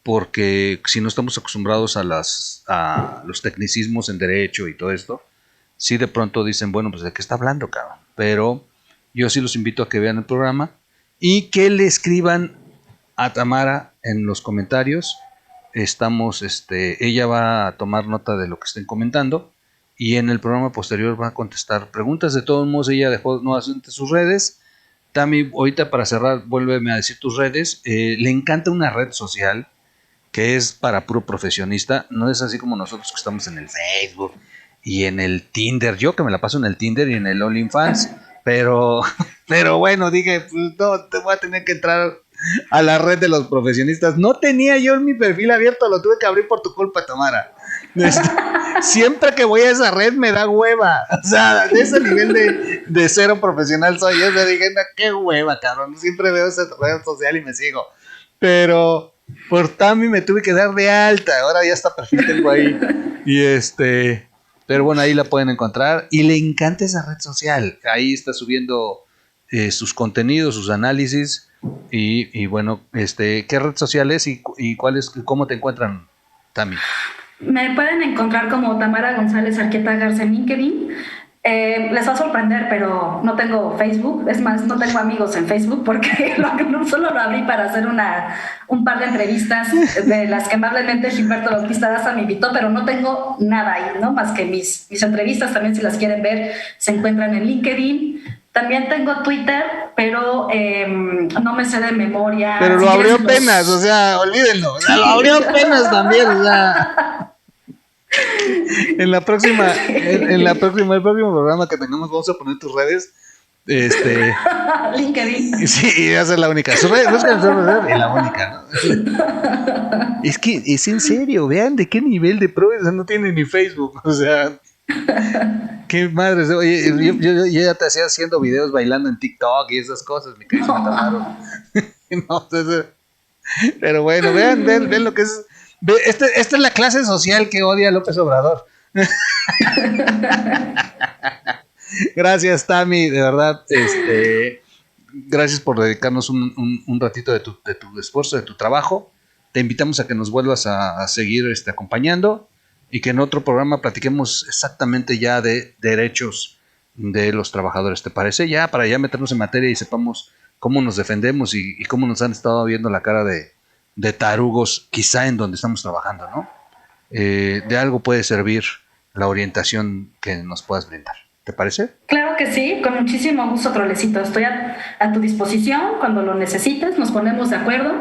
porque si no estamos acostumbrados a los tecnicismos en derecho y todo esto, sí de pronto dicen, bueno, pues de qué está hablando, cabrón. Pero yo sí los invito a que vean el programa y que le escriban a Tamara en los comentarios. Ella va a tomar nota de lo que estén comentando y en el programa posterior va a contestar preguntas. De todos modos, ella dejó nuevamente sus redes. Tami, ahorita para cerrar, vuélveme a decir tus redes. Le encanta una red social que es para puro profesionista, no es así como nosotros que estamos en el Facebook y en el Tinder, yo que me la paso en el Tinder y en el OnlyFans, pero, pero bueno, dije, pues no, te voy a tener que entrar a la red de los profesionistas. No tenía yo mi perfil abierto, lo tuve que abrir por tu culpa, Tamara. Siempre que voy a esa red me da hueva, o sea, de ese nivel de cero profesional soy yo, dije, no, qué hueva, cabrón, siempre veo esa red social y me sigo, pero por Tami me tuve que dar de alta. Ahora ya está perfil tengo ahí. Pero bueno, ahí la pueden encontrar. Y le encanta esa red social. Ahí está subiendo sus contenidos, sus análisis. Y bueno, ¿qué red social es y cómo te encuentran, Tami? Me pueden encontrar como Tamara González Arqueta Garza en LinkedIn. Les va a sorprender, pero no tengo Facebook. Es más, no tengo amigos en Facebook porque solo lo abrí para hacer un par de entrevistas de las que amablemente Gilberto Bautista Daza me invitó, pero no tengo nada ahí, ¿no? Más que mis entrevistas. También, si las quieren ver, se encuentran en LinkedIn. También tengo Twitter, pero no me sé de memoria. Pero lo abrió apenas, o sea, olvídenlo. O sea, lo abrió apenas también, o sea. En el próximo programa que tengamos vamos a poner tus redes. LinkedIn. Sí, esa es la única. Sus redes, buscan sus redes y la única, ¿no? Es que es en serio, vean de qué nivel de pro no tiene ni Facebook, o sea. Qué madre. Oye, yo ya te hacía haciendo videos bailando en TikTok y esas cosas, mi querido Tamara. No, pero bueno, vean lo que es. Esta es la clase social que odia López Obrador. Gracias, Tami, de verdad. Gracias por dedicarnos un ratito de tu esfuerzo, de tu trabajo. Te invitamos a que nos vuelvas a seguir acompañando y que en otro programa platiquemos exactamente ya de derechos de los trabajadores. ¿Te parece? Ya para ya meternos en materia y sepamos cómo nos defendemos y cómo nos han estado viendo la cara de tarugos, quizá en donde estamos trabajando, ¿no? De algo puede servir la orientación que nos puedas brindar. ¿Te parece? Claro que sí, con muchísimo gusto, Trolecito. Estoy a tu disposición cuando lo necesites, nos ponemos de acuerdo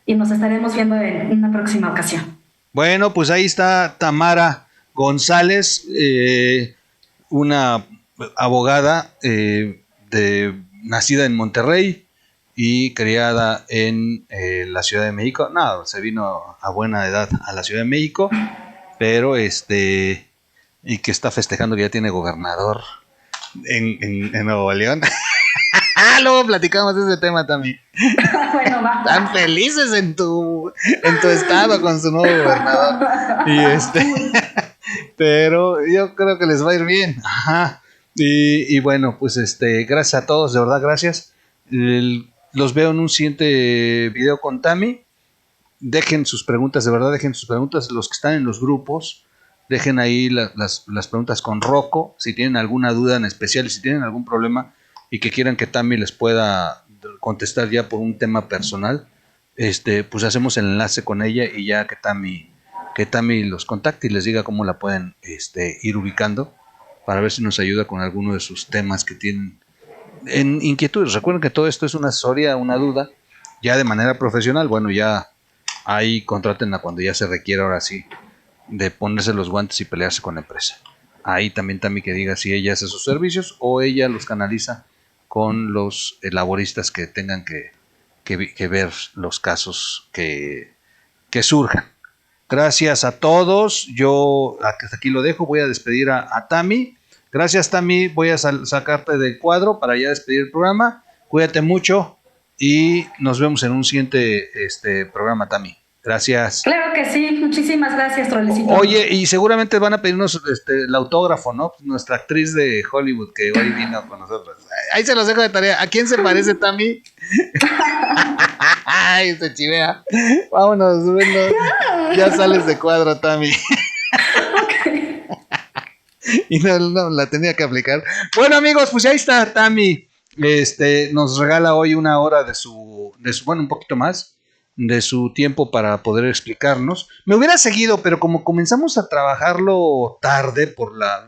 y nos estaremos viendo en una próxima ocasión. Bueno, pues ahí está Tamara González, una abogada nacida en Monterrey y criada en la Ciudad de México. No, se vino a buena edad a la Ciudad de México, pero y que está festejando que ya tiene gobernador en Nuevo León. Luego platicamos de ese tema también. Bueno, va. Tan felices en tu estado con su nuevo gobernador. Pero yo creo que les va a ir bien. Ajá. Y bueno, pues gracias a todos, de verdad, gracias. Los veo en un siguiente video con Tami. Dejen sus preguntas, de verdad, dejen sus preguntas. Los que están en los grupos, dejen ahí las preguntas con Rocco. Si tienen alguna duda en especial, si tienen algún problema y que quieran que Tami les pueda contestar ya por un tema personal, pues hacemos el enlace con ella y ya que Tami los contacte y les diga cómo la pueden ir ubicando para ver si nos ayuda con alguno de sus temas que tienen en inquietudes. Recuerden que todo esto es una asesoría, una duda, ya de manera profesional. Bueno, ya ahí contrátenla cuando ya se requiera, ahora sí, de ponerse los guantes y pelearse con la empresa. Ahí también Tami que diga si ella hace sus servicios o ella los canaliza con los laboristas que tengan que ver los casos que surjan. Gracias a todos. Yo hasta aquí lo dejo. Voy a despedir a Tami. Gracias, Tami. Voy a sacarte del cuadro para ya despedir el programa. Cuídate mucho y nos vemos en un siguiente programa, Tami. Gracias. Claro que sí. Muchísimas gracias, Trolecito. Oye, y seguramente van a pedirnos el autógrafo, ¿no? Nuestra actriz de Hollywood que hoy vino con nosotros. Ahí se los dejo de tarea. ¿A quién se parece, Tami? Ay, se chivea. Vámonos, bueno. Ya sales de cuadro, Tami. Okay. Y no, la tenía que aplicar. Bueno, amigos, pues ahí está Tami. Nos regala hoy una hora de su, bueno, un poquito más de su tiempo para poder explicarnos. Me hubiera seguido, pero como comenzamos a trabajarlo tarde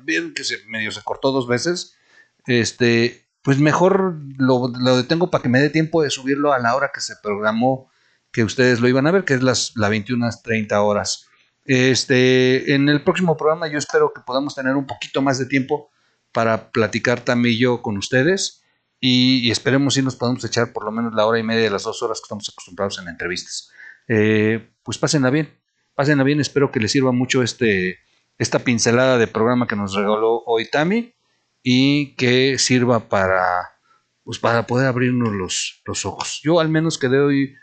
bien que medio se cortó 2 veces, pues mejor lo detengo para que me dé tiempo de subirlo a la hora que se programó que ustedes lo iban a ver, que es las 21:30 horas. En el próximo programa yo espero que podamos tener un poquito más de tiempo para platicar también yo con ustedes y esperemos si nos podemos echar por lo menos la hora y media de las 2 horas que estamos acostumbrados en entrevistas. Pues pásenla bien, espero que les sirva mucho esta pincelada de programa que nos regaló hoy Tami y que sirva para poder abrirnos los ojos. Yo al menos quedé hoy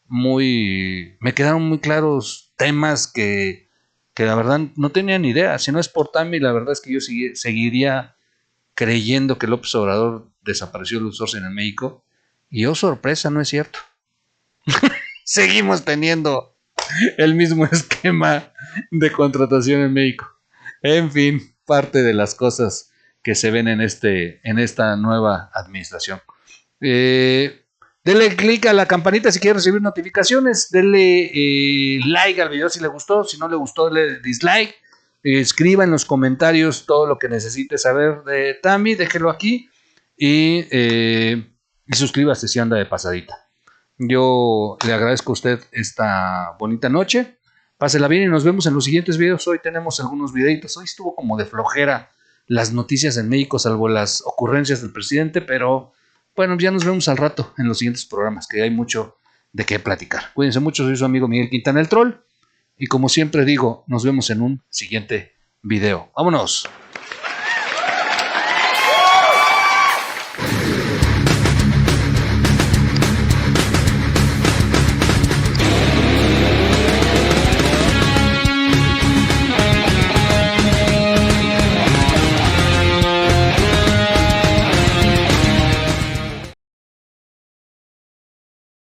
me quedaron muy claros temas que la verdad no tenía ni idea. Si no es por Tami, la verdad es que yo seguiría creyendo que López Obrador desapareció el outsourcing en México. Y oh, sorpresa, no es cierto. Seguimos teniendo el mismo esquema de contratación en México. En fin, parte de las cosas que se ven en esta nueva administración. Denle click a la campanita si quiere recibir notificaciones. Denle like al video si le gustó. Si no le gustó, denle dislike. Escriba en los comentarios todo lo que necesite saber de Tami. Déjelo aquí. Y suscríbase si anda de pasadita. Yo le agradezco a usted esta bonita noche. Pásela bien y nos vemos en los siguientes videos. Hoy tenemos algunos videitos. Hoy estuvo como de flojera las noticias en México, salvo las ocurrencias del presidente, pero bueno, ya nos vemos al rato en los siguientes programas, que hay mucho de qué platicar. Cuídense mucho, soy su amigo Miguel Quintana el Troll, y como siempre digo, nos vemos en un siguiente video. ¡Vámonos!